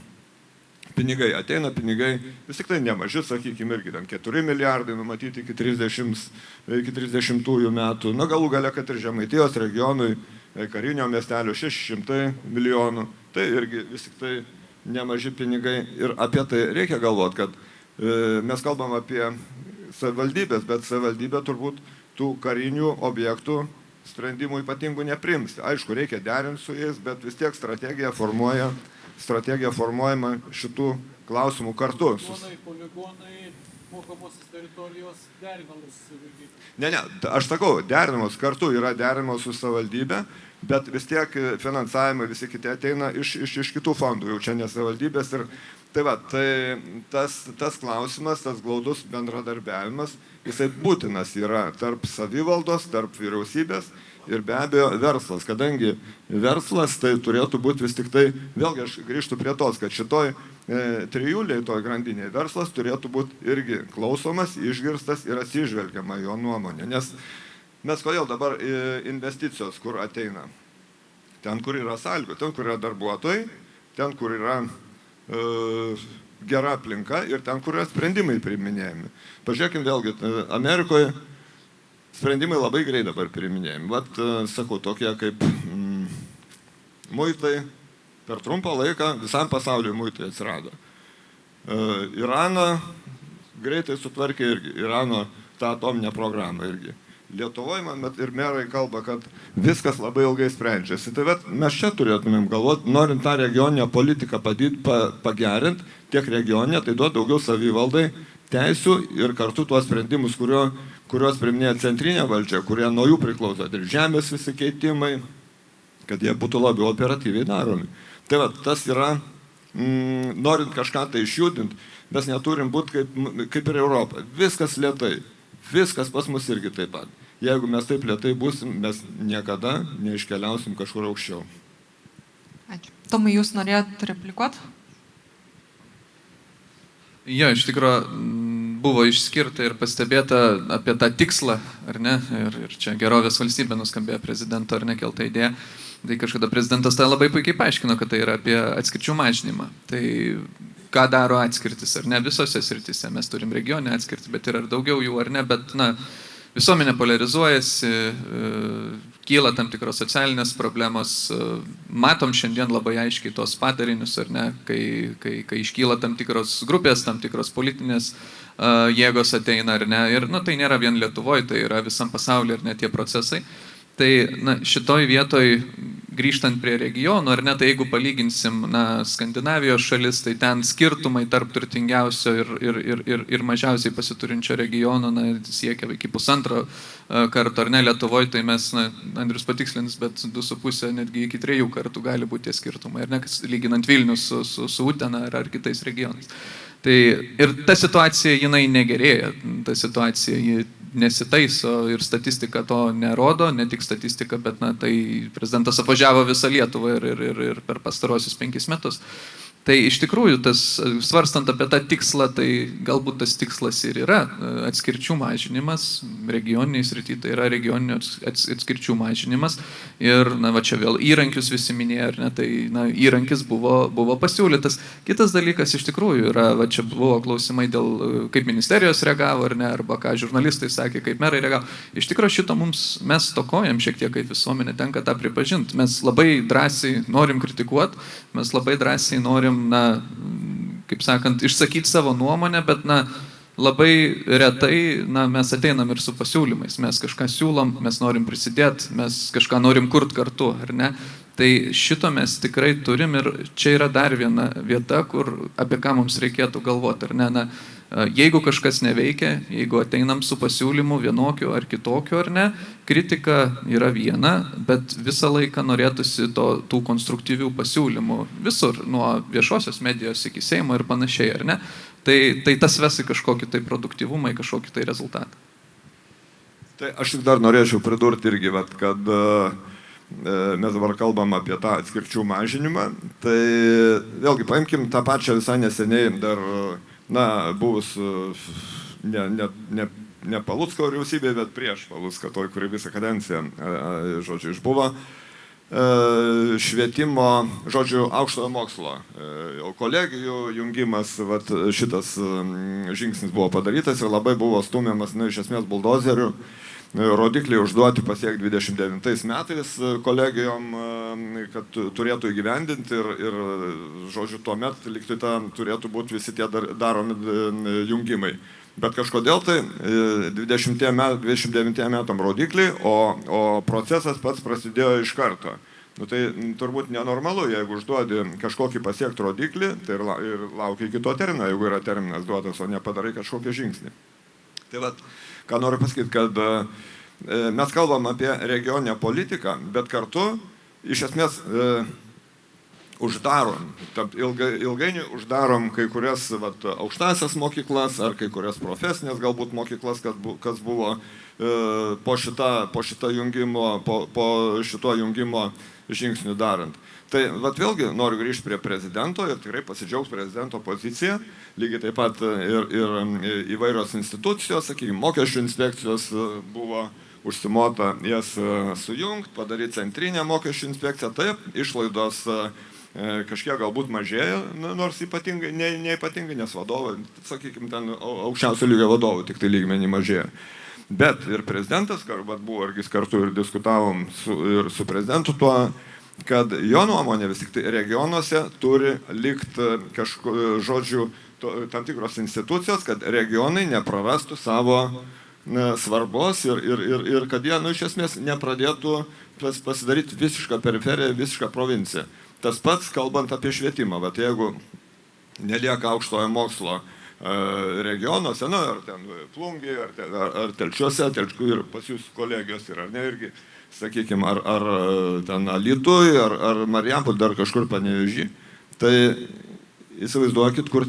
pinigai, ateina pinigai, vis tik tai nemaži, sakykime, irgi ten 4 milijardai numatyti iki 30 metų, na galų gale, kad ir Žemaitijos regionui, karinio miestelio 600 milijonų, tai irgi vis tik tai nemaži pinigai ir apie tai reikia galvoti, kad mes kalbam apie savivaldybės, bet savivaldybė turbūt tų karinių objektų sprendimų ypatingų neprims. Aišku, reikia derinti su jais, bet vis tiek strategija formuojama šitų klausimų kartu. Poligonai, mokomosios teritorijos derinamos. Ne, aš sakau, derinamos kartu yra derinamos su savivaldybė, bet vis tiek finansavimai visi kiti ateina iš kitų fondų, jau čia ne savivaldybės. Ir tai va, tai tas klausimas, tas glaudus bendradarbiavimas, jisai būtinas yra tarp savivaldos, tarp vyriausybės ir be abejo verslas, kadangi verslas tai turėtų būti vis tik tai, vėlgi aš grįžtu prie tos, kad šitoj trijulėj, toj grandinėje verslas turėtų būti irgi klausomas, išgirstas ir atsižvelgiama jo nuomonė, nes mes kodėl dabar investicijos, kur ateina? Ten, kur yra sąlygos, ten, kur yra darbuotojai, ten, kur yra gera aplinka ir ten, kur yra sprendimai priiminėjami. Pažiūrėkime vėlgi, Amerikoje sprendimai labai greit dabar priiminėjami. Vat, sakau, tokie kaip muitai, per trumpą laiką visam pasauliu muitai atsirado. Iraną greitai sutvarkė irgi, Irano tą atominę programą irgi. Lietuvoje man ir merai kalba, kad viskas labai ilgai sprendžiasi. Tai mes čia turėtumėm galvoti, norint tą regioninę politiką pagerinti, tiek regioninę, tai duoti daugiau savivaldai teisių ir kartu tuos sprendimus, kuriuos priiminėja centrinė valdžia, kurie nuo jų priklauso, ir žemės visi keitimai, kad jie būtų labiau operatyviai daromi. Tai tas yra, norint kažką tai išjudinti, mes neturim būti kaip ir Europa. Viskas lėtai, viskas pas mus irgi taip pat. Jeigu mes taip lėtai būsim, mes niekada neiškeliausim kažkur aukščiau. Ačiū. Tomai, jūs norėjot replikuoti? Jo, iš tikrųjų buvo išskirta ir pastebėta apie tą tikslą, ar ne? Ir čia gerovės valstybė nuskambėjo prezidento ar nekelta idėja. Tai kažkada prezidentas tą labai puikiai paaiškino, kad tai yra apie atskirčių mažinimą. Tai ką daro atskirtis, ar ne? Visose srityse mes turim regioninę atskirtį, bet yra ir daugiau jų, ar ne? Bet, visuomenė polarizuojasi, kyla tam tikros socialinės problemos, matom šiandien labai aiškiai tos padarinius, ar ne, kai iškyla tam tikros grupės, tam tikros politinės jėgos ateina, ar ne, ir tai nėra vien Lietuvoje, tai yra visam pasaulyje, ar ne, tie procesai. Tai šitoj vietoj, grįžtant prie regionų, ar ne, tai jeigu palyginsim Skandinavijos šalis, tai ten skirtumai tarp turtingiausio ir mažiausiai pasiturinčio regiono siekia iki 1,5 karto, ar ne, Lietuvoje, tai mes, Andrius patikslins, bet 2,5, netgi iki 3 kartų gali būti tie skirtumai, ar ne, lyginant Vilnius su Utena ar kitais regionais. Tai ir ta situacija, jinai negerėja, ta situacija, ji nesitaiso ir statistika to nerodo, ne tik statistika, bet tai prezidentas apvažiavo visą Lietuvą ir per pastarosius 5 metus. Tai iš tikrųjų, svarstant apie tą tikslą, tai galbūt tas tikslas ir yra atskirčių mažinimas, regioniniai srity, tai yra regioninių atskirčių mažinimas. Ir, čia vėl įrankius visi minėjo, ar ne, tai įrankis buvo pasiūlytas. Kitas dalykas iš tikrųjų yra, čia buvo klausimai dėl, kaip ministerijos reagavo, ar ne, arba ką žurnalistai sakė, kaip merai reagavo. Iš tikrųjų šito mes stokojam šiek tiek kaip visuomenė, tenka tą pripažinti. Mes labai drąsiai norim kritikuoti, mes labai drąsiai norim kaip sakant, išsakyti savo nuomonę, bet labai retai mes ateinam ir su pasiūlymais. Mes kažką siūlom, mes norim prisidėti, mes kažką norim kurti kartu, ar ne? Tai šito mes tikrai turim ir čia yra dar viena vieta, apie ką mums reikėtų galvoti, ar ne? Jeigu kažkas neveikia, jeigu ateinam su pasiūlymu vienokiu ar kitokiu, ar ne, kritika yra viena, bet visą laiką norėtųsi tų konstruktyvių pasiūlymų visur, nuo viešosios medijos iki Seimo ir panašiai, ar ne? Tai tas ves į kažkokį tai produktyvumą, į kažkokį tai rezultatą. Tai aš tik dar norėčiau pridurti irgi, kad mes dabar kalbam apie tą atskirčių mažinimą, tai vėlgi paimkim tą pačią visai neseniai dar buvus ne Palucko vyriausybė, bet prieš Palucką, kuri visą kadenciją, žodžiu, išbuvo. švietimo, žodžiu, aukštojo mokslo. Kolegijų jungimas, vat, šitas žingsnis buvo padarytas ir labai buvo stumiamas, iš esmės, buldozerių. Rodikliai užduoti pasiekti 29 metais kolegijom, kad turėtų įgyvendinti ir žodžiu, tuomet liktai turėtų būti visi tie daromi jungimai. Bet kažkodėl tai 29 metam rodikliai, o procesas pats prasidėjo iš karto. Nu, tai turbūt nenormalu, jeigu užduodi kažkokį pasiekti rodiklį, tai ir laukia iki to termino, jeigu yra terminas duotas, o nepadarai kažkokį žingsnį. Tai vat, ką noriu pasakyti, kad mes kalbam apie regioninę politiką, bet kartu iš esmės uždarom, ilgainiui uždarom kai kurias aukštasias mokyklas ar kai kurias profesinės galbūt mokyklas, kas buvo po šito jungimo žingsnių darant. Tai vėlgi noriu grįžti prie prezidento ir tikrai pasidžiaugs prezidento poziciją, lygiai taip pat ir įvairios institucijos, sakykime, mokesčių inspekcijos buvo užsimota jas sujungti, padaryti centrinę mokesčių inspekciją, taip, išlaidos kažkiek galbūt mažėja, nors ypatingai, neypatingai, nes vadovai, sakykime, ten aukščiausio lygio vadovų tik tai lygmenį mažėja. Bet ir prezidentas, buvo irgi kartu ir diskutavom su prezidentu tuo, kad jo nuomonė vis tik tai regionuose turi likti žodžiu tam tikros institucijos, kad regionai neprarastų savo svarbos ir kad jie, iš esmės, nepradėtų pasidaryti visišką periferiją, visišką provinciją. Tas pats, kalbant apie švietimą, bet jeigu nelieka aukštojo mokslo regionuose, ar ten Plungėje, ar Telšiuose, ir pas jūs kolegijos yra, ar ne, irgi, sakykime, ar ten Alytuj, ar Marijampolėj, dar kažkur Panevėžy, tai įsivaizduokit, kur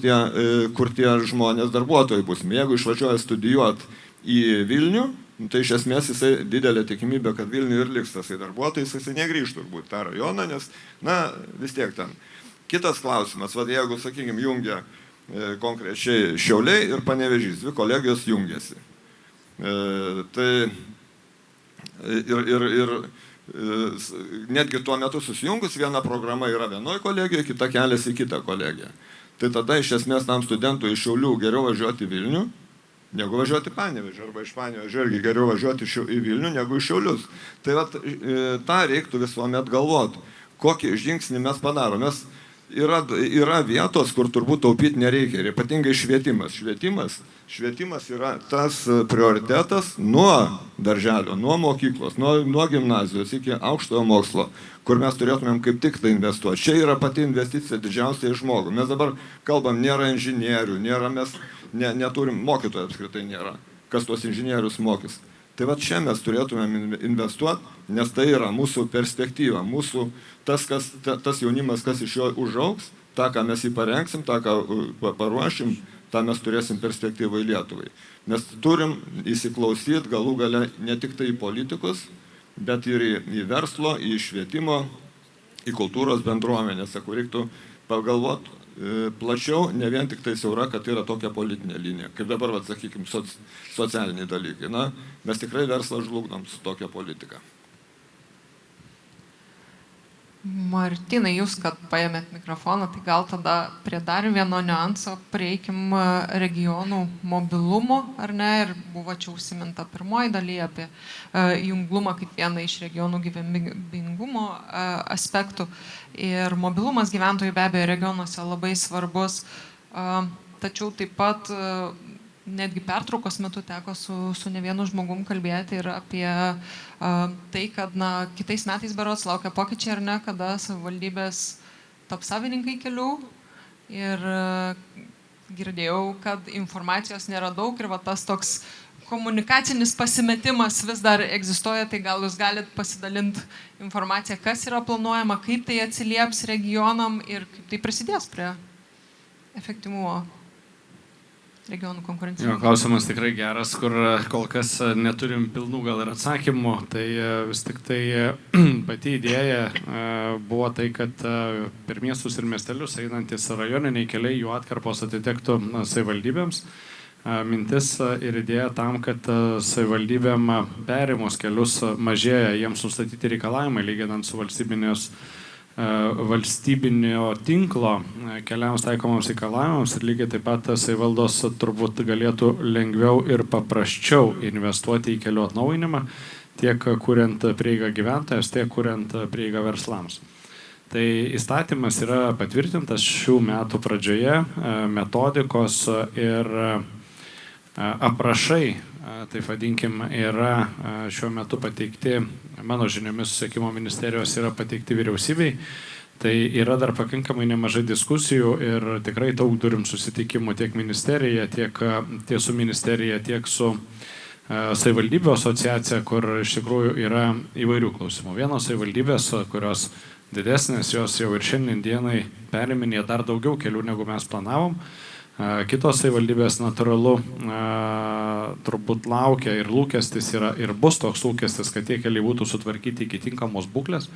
tie žmonės darbuotojai bus. Jeigu išvažiuoja studijuoti į Vilnių, tai iš esmės jisai didelė tikimybė, kad Vilnių ir liks tasai darbuotojas, jisai negrįžtų turbūt tą rajoną, nes, vis tiek ten. Kitas klausimas, jeigu, sakykime, jungia konkrečiai Šiauliai ir Panevėžys, dvi kolegijos jungiasi. Tai ir netgi tuo metu susijungus viena programa yra vienoje kolegijoje, kita keliasi į kitą kolegiją. Tai tada iš esmės tam studentui iš Šiaulių geriau važiuoti į Vilnių, negu važiuoti į Panevėžį, arba iš Panevėžio irgi geriau važiuoti į Vilnių, negu į Šiaulius. Tai tą reiktų visuomet galvoti, kokį žingsnį mes padarom. Yra vietos, kur turbūt taupyti nereikia, ir ypatingai švietimas. Švietimas yra tas prioritetas nuo darželio, nuo mokyklos, nuo gimnazijos iki aukštojo mokslo, kur mes turėtumėm kaip tik tai investuoti. Čia yra pati investicija didžiausia į žmogų. Mes dabar kalbam, nėra inžinierių, mes neturim, mokytojų apskritai nėra, kas tuos inžinierius mokys. Tai čia mes turėtumėm investuoti, nes tai yra mūsų perspektyva, mūsų tas jaunimas, kas iš jo užaugs, tą, ką mes jį parengsim, tą, ką paruošim, tą mes turėsim perspektyvą į Lietuvai. Mes turim įsiklausyti galų gale ne tik tai į politikus, bet ir į verslo, į švietimo, į kultūros bendruomenės, kur reiktų pagalvoti plačiau, ne vien tik tai siaura, kad yra tokia politinė linija, kaip dabar, sakykime, socialiniai dalykai. Mes tikrai verslą žlugdom su tokia politika. Martynai, jūs, kad paėmėt mikrofoną, tai gal tada prie dar vieno niuanso prieikim regionų mobilumo, ar ne? Ir buvo čia užsiminta pirmoji dalyje apie junglumą kaip vieną iš regionų gyvybingumo aspektų. Ir mobilumas gyventojų be abejo regionuose labai svarbus, tačiau taip pat netgi pertraukos metu teko su ne vienu žmogum kalbėti ir apie tai, kad kitais metais berods laukia pokyčiai, ar ne, kada savivaldybės taps savininkai kelių. Ir girdėjau, kad informacijos nėra daug ir tas toks komunikacinis pasimetimas vis dar egzistuoja, tai gal jūs galit pasidalinti informaciją, kas yra planuojama, kaip tai atsilieps regionam ir kaip tai prisidės prie efektyvumo regionų konkurencingumo. Klausimas tikrai geras, kur kol kas neturim pilnų gal ir atsakymų. Tai vis tik tai pati idėja buvo tai, kad per miestus ir miestelius einantis rajoniniai keliai, jų atkarpos atitektų savivaldybėms. mintis ir idėja tam, kad savivaldybėm perimus kelius mažėja jiems nustatyti reikalavimai, lyginant su valstybinio tinklo keliams taikomams reikalavimams ir lygiai taip pat savivaldos turbūt galėtų lengviau ir paprasčiau investuoti į kelių atnaujinimą, tiek kuriant prieigą gyventojams, tiek kuriant prieigą verslams. Tai įstatymas yra patvirtintas šių metų pradžioje, metodikos ir aprašai, taip vadinkim, yra šiuo metu pateikti, mano žiniomis, Susisiekimo ministerijos yra pateikti vyriausybei. Tai yra dar pakankamai nemažai diskusijų ir tikrai daug turim susitikimų tiek ministerija, tiek su ministerija, tiek su savivaldybių asociacija, kur iš tikrųjų yra įvairių klausimų. Vienos savivaldybės, kurios didesnės, jos jau ir šiandien dienai periminėja dar daugiau kelių, negu mes planavom. Kitos savivaldybės natūralu turbūt laukia ir lūkestis yra, ir bus toks lūkestis, kad tie keliai būtų sutvarkyti iki tinkamos būklės,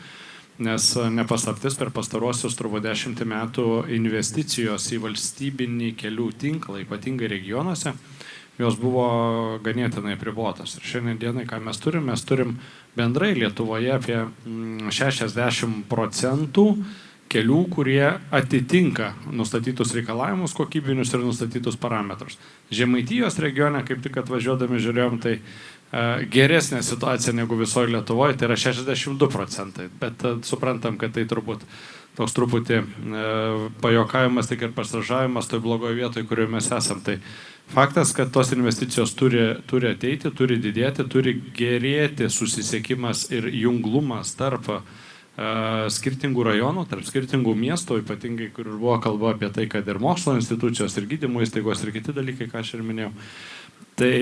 nes nepaslaptis per pastaruosius turbūt 10 metų investicijos į valstybinį kelių tinklą, ypatingai regionuose, jos buvo ganėtinai apribotas. Ir šiandien dienai, ką mes turim bendrai Lietuvoje apie 60% kelių, kurie atitinka nustatytus reikalavimus, kokybinius ir nustatytus parametrus. Žemaitijos regione, kaip tik atvažiuodami žiūrėjom, tai geresnė situacija negu visoje Lietuvoje, tai yra 62%. Bet suprantam, kad tai turbūt toks truputį pajokavimas, tik ir pastražavimas toj blogoje vietoje, kurioje mes esam. Tai faktas, kad tos investicijos turi ateiti, turi didėti, turi gerėti susisiekimas ir junglumas tarp skirtingų rajonų, tarp skirtingų miestų, ypatingai, kur buvo kalba apie tai, kad ir mokslo institucijos, ir gydymo įstaigos, ir kiti dalykai, ką aš ir minėjau. Tai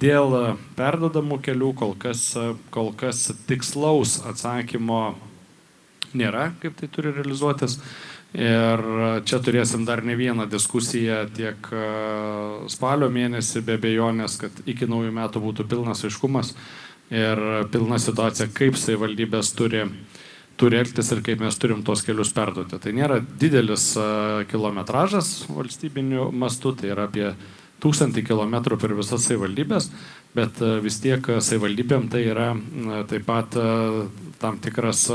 dėl perdodamų kelių kol kas tikslaus atsakymo nėra, kaip tai turi realizuotis. Ir čia turėsim dar ne vieną diskusiją tiek spalio mėnesį, be abejonės, kad iki naujų metų būtų pilnas aiškumas ir pilna situacija, kaip savivaldybės turi elgtis ir kaip mes turim tos kelius perduoti. Tai nėra didelis kilometražas valstybiniu mastu, tai yra apie 1000 kilometrų per visas savivaldybės, bet vis tiek savivaldybėm tai yra taip pat tam tikras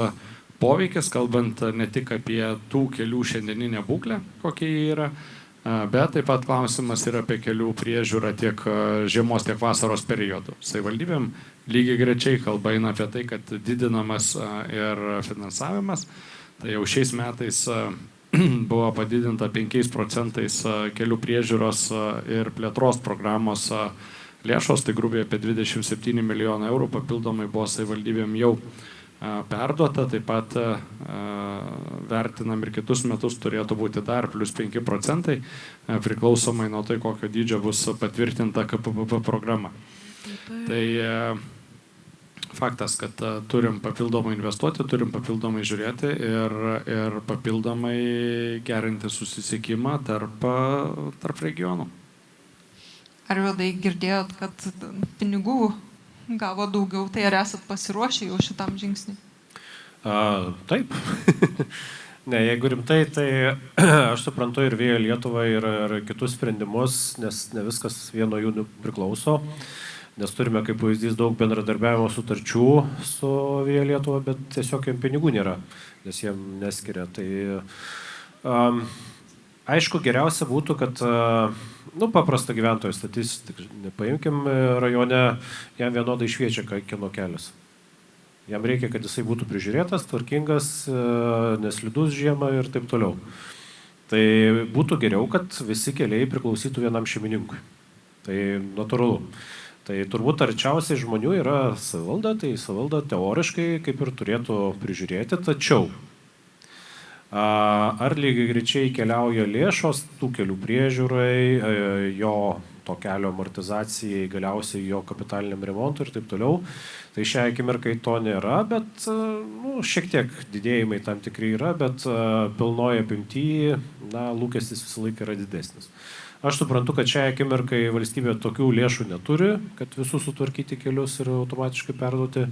poveikis, kalbant ne tik apie tų kelių šiandieninę būklę, kokie jie yra, bet taip pat klausimas yra apie kelių priežiūrą tiek žiemos, tiek vasaros periodų. Savivaldybėm lygiai grečiai kalba eina apie tai, kad didinamas ir finansavimas. Tai jau šiais metais buvo padidinta 5% kelių priežiūros ir plėtros programos lėšos, tai grubiai apie 27 milijonų eurų papildomai buvo savivaldybėm jau perduota, taip pat vertinam ir kitus metus turėtų būti dar plus 5%, priklausomai nuo tai, kokio dydžio bus patvirtinta KPP programa. Tai faktas, kad turim papildomai investuoti, turim papildomai žiūrėti ir papildomai gerinti susisiekimą tarp regionų. Arvydai, girdėjot, kad pinigų gavo daugiau, tai ar esat pasiruošę jau šitam žingsniui? Taip. Ne, jeigu rimtai, tai aš suprantu ir Vėjo Lietuvą ir kitus sprendimus, nes ne viskas vieno jų priklauso, nes turime kaip pavyzdys daug bendradarbiavimo sutarčių su Vėjo Lietuva, bet tiesiog jiem pinigų nėra, nes jiem neskiria. Tai aišku, geriausia būtų, kad paprastą gyventojų statistiką, paimkim rajone, jam vienodai šviečia kieno kelias. Jam reikia, kad jisai būtų prižiūrėtas, tvarkingas, neslidus žiemą ir taip toliau. Tai būtų geriau, kad visi keliai priklausytų vienam šeimininkui. Tai natūralu. Tai turbūt arčiausiai žmonių yra savivalda, tai savivalda teoriškai kaip ir turėtų prižiūrėti, tačiau ar lygiai greičiai keliauja lėšos tų kelių priežiūrai, jo to kelio amortizacijai, galiausiai jo kapitaliniam remontui ir taip toliau. Tai šią akimirkai to nėra, bet šiek tiek didėjimai tam tikrai yra, bet pilnoje apimtyje lūkestis visą laiką yra didesnis. Aš suprantu, kad šią akimirkai valstybė tokių lėšų neturi, kad visus sutvarkyti kelius ir automatiškai perduoti,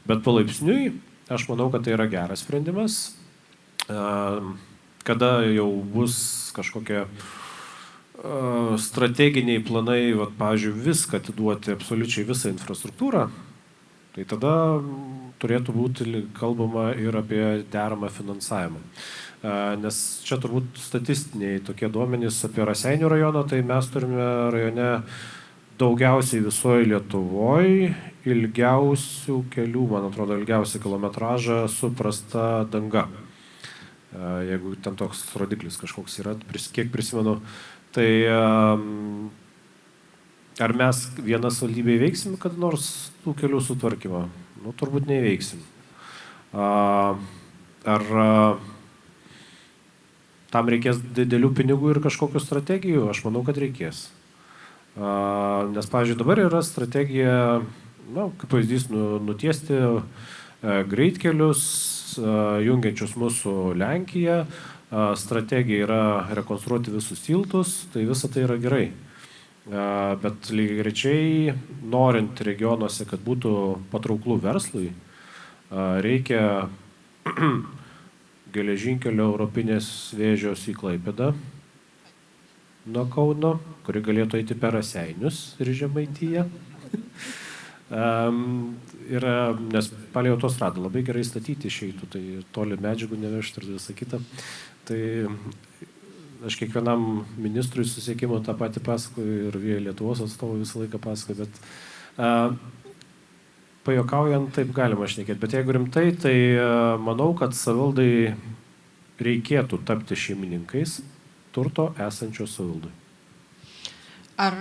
bet palaipsniui aš manau, kad tai yra geras sprendimas. Kada jau bus kažkokia strateginiai planai, vat, pavyzdžiui, viską atiduoti, absoliučiai visą infrastruktūrą, tai tada turėtų būti kalbama ir apie deramą finansavimą. Nes čia turbūt statistiniai tokie duomenys apie Raseinių rajoną, tai mes turime rajone daugiausiai visoje Lietuvoje, ilgiausių kelių, man atrodo, ilgiausią kilometražą suprasta danga. Jeigu ten toks rodiklis kažkoks yra, kiek prisimenu, tai ar mes vienas valdybė įveiksim, kad nors tų kelių sutvarkymą? Nu, turbūt neįveiksim. Ar tam reikės didelių pinigų ir kažkokių strategijų? Aš manau, kad reikės. Nes, pavyzdžiui, dabar yra strategija, kaip pavyzdys, nutiesti greitkelius, jungiančius mūsų Lenkiją. Strategija yra rekonstruoti visus tiltus, tai visa tai yra gerai. Bet lygiai grečiai, norint regionuose, kad būtų patrauklų verslui, reikia geležinkelio europinės vėžios į Klaipėdą nuo Kauno, kuri galėtų eiti per Raseinius ir Žemaitiją. Nes palei autostradą labai gerai statyti išeitų, tai toli medžiagų nevežti ir visą kitą. Tai aš kiekvienam ministrui susiekimo tą patį pasakoju ir Lietuvos atstovų visą laiką pasakoju, bet pajuokaujant taip galima šnekėti. Bet jeigu rimtai, tai manau, kad savivaldai reikėtų tapti šeimininkais turto esančio savivaldui. Ar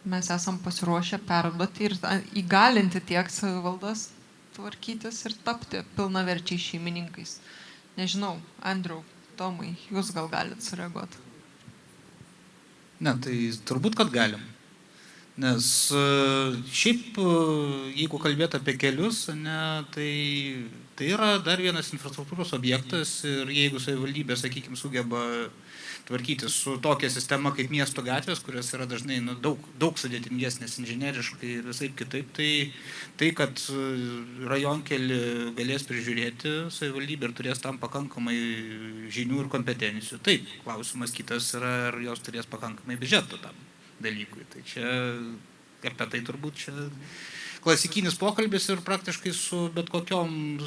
mes esam pasiruošę perduoti ir įgalinti tiek savivaldas tvarkytis ir tapti pilnaverčiai šeimininkais? Nežinau, Andriau, Tomai, jūs gal galite sureaguoti? Ne, tai turbūt, kad galim. Nes šiaip, jeigu kalbėt apie kelius, tai yra dar vienas infrastruktūros objektas ir jeigu savivaldybė, sakykime, sugeba tvarkyti su tokia sistema kaip miesto gatvės, kurios yra dažnai daug sudėtingesnės inžineriškai ir visai kitaip, tai kad rajonkelį galės prižiūrėti savivaldybė ir turės tam pakankamai žinių ir kompetencijų. Taip, klausimas kitas yra, ar jos turės pakankamai biudžeto tam dalykui. Tai čia apie tai turbūt čia klasikinis pokalbis ir praktiškai su bet kokiom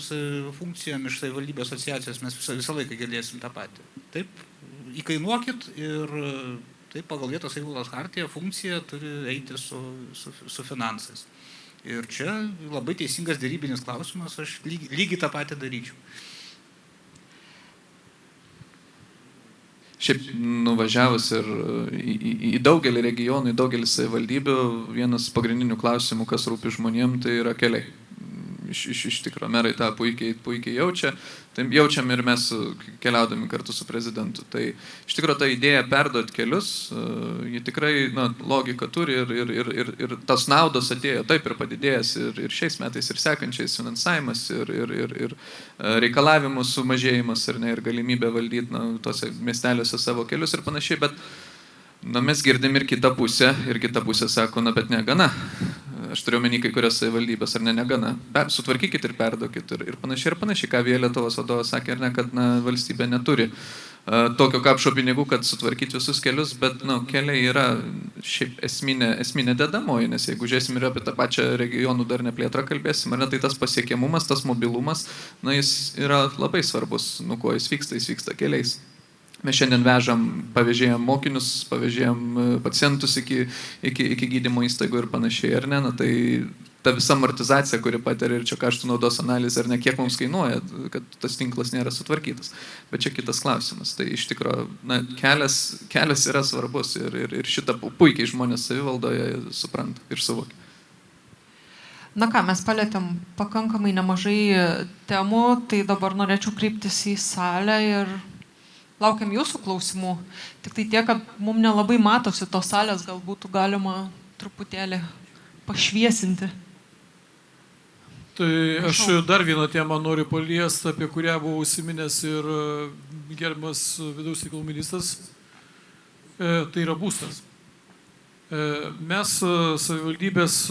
funkcijom iš savivaldybių asociacijos mes visą laiką girdėsim tą patį. Taip, įkainuokit ir taip pagal vietos savivaldos chartiją funkcija turi eiti su finansais. Ir čia labai teisingas derybinis klausimas, aš lygiai tą patį daryčiau. Šiaip nuvažiavus ir į daugelį regionų, į daugelį savivaldybių, vienas pagrindinių klausimų, kas rūpi žmonėm, tai yra keliai. Iš tikro, merai tą puikiai jaučia. Tai jaučiam ir mes keliaudami kartu su prezidentu. Tai iš tikro ta idėja perduot kelius, ji tikrai logiką turi ir tas naudos atėjo taip ir padidėjęs ir šiais metais ir sekančiais finansavimas ir reikalavimų sumažėjimas ir galimybė valdyti tuose miesteliuose savo kelius ir panašiai, bet mes girdim ir kitą pusę sako, bet negana. Aš turiu omeny kai kurias savivaldybės, ar negana. Sutvarkykit ir perduokit ir panašiai, ką Via Lietuvos vadovas sakė, kad valstybė neturi tokio kapšo pinigų, kad sutvarkyti visus kelius, bet keliai yra šiaip esminė dedamoji, nes jeigu žiūrėsim ir apie tą pačią regionų dar neplėtrą kalbėsim, tai tas pasiekiamumas, tas mobilumas, jis yra labai svarbus, kuo jis vyksta keliais. Mes šiandien pavėžėjom mokinius, pavėžėjom pacientus iki gydymo įstaigų ir panašiai, ar ne? Tai ta visa amortizacija, kuri patiria ir čia kaštų naudos analizė, ar ne, kiek mums kainuoja, kad tas tinklas nėra sutvarkytas. Bet čia kitas klausimas. Tai iš tikrųjų, kelias yra svarbus ir šitą puikiai žmonės savivaldoje supranta ir suvokia. Na ką, mes palėtėm pakankamai nemažai temų, tai dabar norėčiau kreiptis į salę ir laukiam jūsų klausimų. Tik tai tiek, kad mums nelabai matosi tos salės, gal būtų galima truputėlį pašviesinti. Tai aš dar vieną temą noriu paliesti, apie kurią buvo užsiminęs ir gerbiamas vidaus reikalų ministras. Tai yra būstas. Mes savivaldybės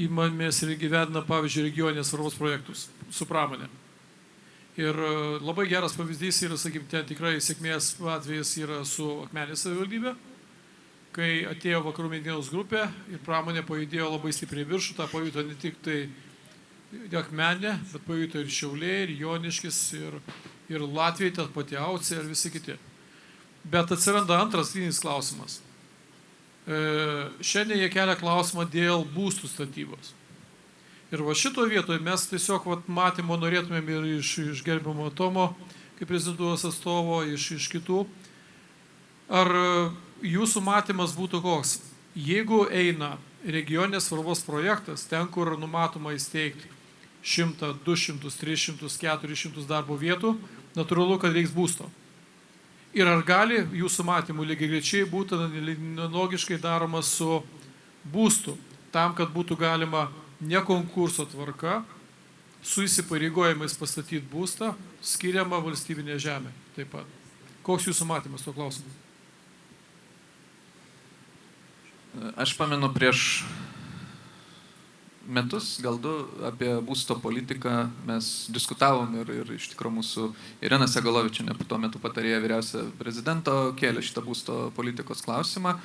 įmamės ir gyvename, pavyzdžiui, regioninės svarbos projektus su pramonė. Ir labai geras pavyzdys yra, sakykime, ten tikrai sėkmės atvejis yra su Akmenės savivaldybė. kai atėjo Vakarų medienos grupė ir pramonė pajudėjo labai stipriai viršų, tą pajuto ne tik tai Akmenė, bet pajuto ir Šiauliai, ir Joniškis, ir Latvija, ta pati Aucija ir visi kiti. Bet atsiranda antras lyginis klausimas. Šiandien jie kelia klausimą dėl būstų statybos. Ir va šito vietoje mes tiesiog matymo norėtumėm ir iš gerbiamo Tomo, kaip prezidentūros atstovo, iš kitų. Ar jūsų matymas būtų koks? Jeigu eina regioninės svarbos projektas, ten, kur numatoma įsteigti 100, 200, 300, 400 darbo vietų, natūralu, kad reiks būsto. Ir ar gali jūsų matymų lygiagrečiai būti logiškai daroma su būstu, tam, kad būtų galima ne konkurso tvarka, su įsipareigojimais pastatyti būstą, skiriama valstybinė žemė taip pat. Koks jūsų matymas to klausimu? Aš pamenu prieš metus, gal du, apie būsto politiką mes diskutavom ir iš tikrųjų mūsų Irena Segalovičienė, tuo metu patarėja vyriausia prezidento, kėlė šitą būsto politikos klausimą.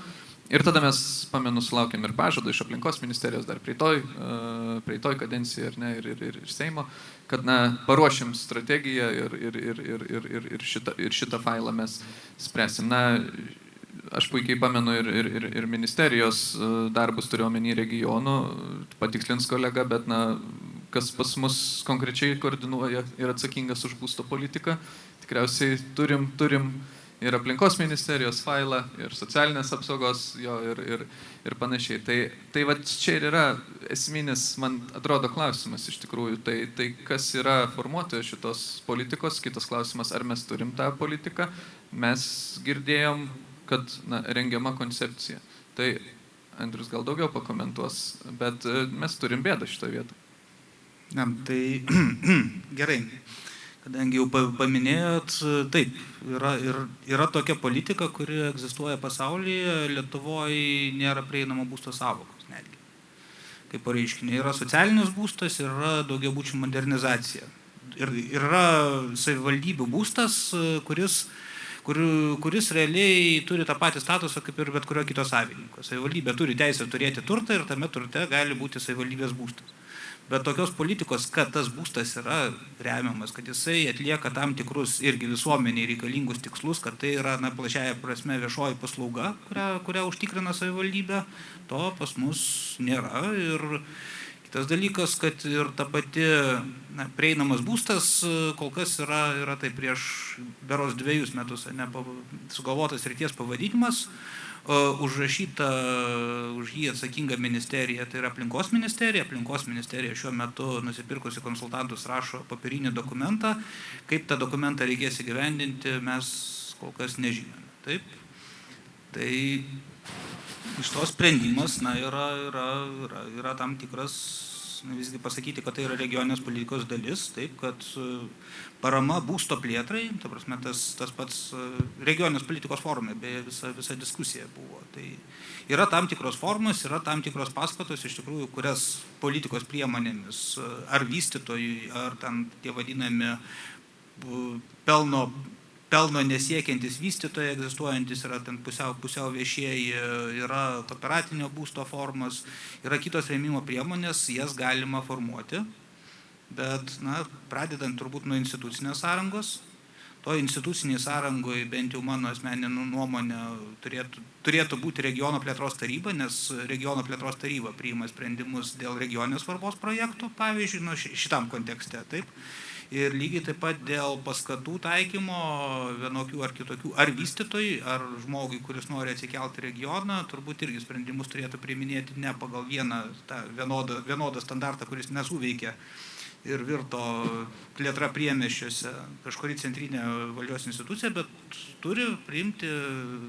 Ir tada mes, pamenu, sulaukėm ir pažado iš aplinkos ministerijos dar praeitoj kadencijai ir Seimo, kad paruošim strategiją ir šitą failą mes spręsim. Aš puikiai pamenu ir ministerijos darbus turiu omeny regionų, patikslins kolega, bet kas pas mus konkrečiai koordinuoja ir atsakingas už būsto politiką, tikriausiai turim ir aplinkos ministerijos failą, ir socialinės apsaugos jo ir panašiai. Tai va čia ir yra esminis, man atrodo, klausimas iš tikrųjų. Tai kas yra formuotojas šitos politikos, kitas klausimas, ar mes turim tą politiką. Mes girdėjom, kad rengiama koncepcija. Tai Andrius gal daugiau pakomentuos, bet mes turim bėdą šitoje vietoje. Tai gerai. Kadangi jau paminėjot, taip, yra tokia politika, kuri egzistuoja pasaulyje, Lietuvoje nėra prieinama būsto sąvokos netgi. Kaip pareiškinė, yra socialinis būstas, yra daugiabučių modernizacija. Ir yra savivaldybių būstas, kuris realiai turi tą patį statusą kaip ir bet kurio kito savininko. Savivaldybė turi teisę turėti turtą ir tame turte gali būti savivaldybės būstas. Bet tokios politikos, kad tas būstas yra remiamas, kad jisai atlieka tam tikrus irgi visuomeniai reikalingus tikslus, kad tai yra plačiaja prasme viešoji paslauga, kurią užtikrina savivaldybė, to pas mus nėra. Ir kitas dalykas, kad ir ta pati prieinamas būstas kol kas yra tai prieš beros 2 metus sugalvotas srities pavadinimas, užrašyta už jį atsakinga ministerija, tai yra aplinkos ministerija. Aplinkos ministerija šiuo metu nusipirkusi konsultantus rašo papirinį dokumentą. Kaip tą dokumentą reikės įgyvendinti, mes kol kas nežinome. Taip? Tai iš to sprendimas yra tam tikras, visgi pasakyti, kad tai yra regioninės politikos dalis, taip, kad parama būsto plėtrai, ta prasme, tas pats regioninės politikos forume, beje, visa diskusija buvo. Tai yra tam tikros formos, yra tam tikros paskatos, iš tikrųjų, kurias politikos priemonėmis ar vystytojai, ar ten tie vadinami pelno nesiekiantis vystytojai egzistuojantis, yra ten pusiau viešieji, yra kooperatinio būsto formos, yra kitos rėmimo priemonės, jas galima formuoti, bet, pradedant turbūt nuo institucinės sąrangos, to instituciniai sąrangoje, bent jau mano asmeninė nuomonė, turėtų būti regiono plėtros taryba, nes regiono plėtros taryba priima sprendimus dėl regioninės svarbos projektų, pavyzdžiui, šitam kontekste, taip. Ir lygiai taip pat dėl paskatų taikymo vienokių ar kitokių, ar vystytojai, ar žmogui, kuris nori atsikelti regioną, turbūt irgi sprendimus turėtų priiminėti ne pagal vienodą standartą, kuris nesuveikia ir virto plėtra priemiesčiuose kažkuri centrinė valdžios institucija, bet turi priimti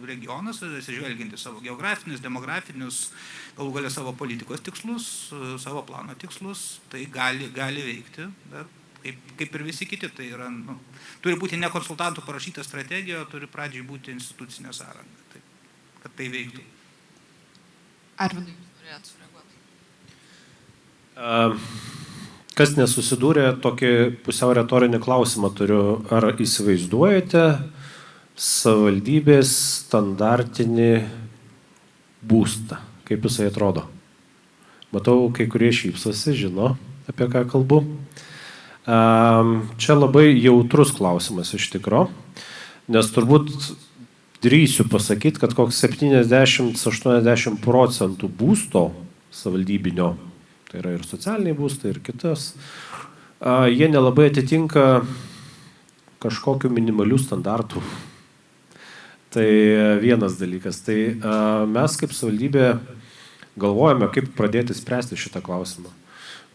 regionas, atsižvelginti savo geografinius, demografinius, galų galia savo politikos tikslus, savo plano tikslus, tai gali veikti, bet kaip ir visi kiti, tai yra, turi būti ne konsultantų parašyta strategija, turi pradžiai būti institucinė sąranga, kad tai veiktų. Arvydai, norėjot sureaguoti? Kas nesusidūrė, tokį pusiau retorinį klausimą turiu. Ar įsivaizduojate savivaldybės standartinį būstą. Kaip jisai atrodo? Matau, kai kurie šypsosi, žino, apie ką kalbu. Čia labai jautrus klausimas iš tikro, nes turbūt drįsiu pasakyti, kad koks 70-80% būsto savivaldybinio, tai yra ir socialiniai būstai, ir kitas, jie nelabai atitinka kažkokiu minimalių standartų. Tai vienas dalykas. Tai mes kaip savivaldybė galvojame, kaip pradėti spręsti šitą klausimą.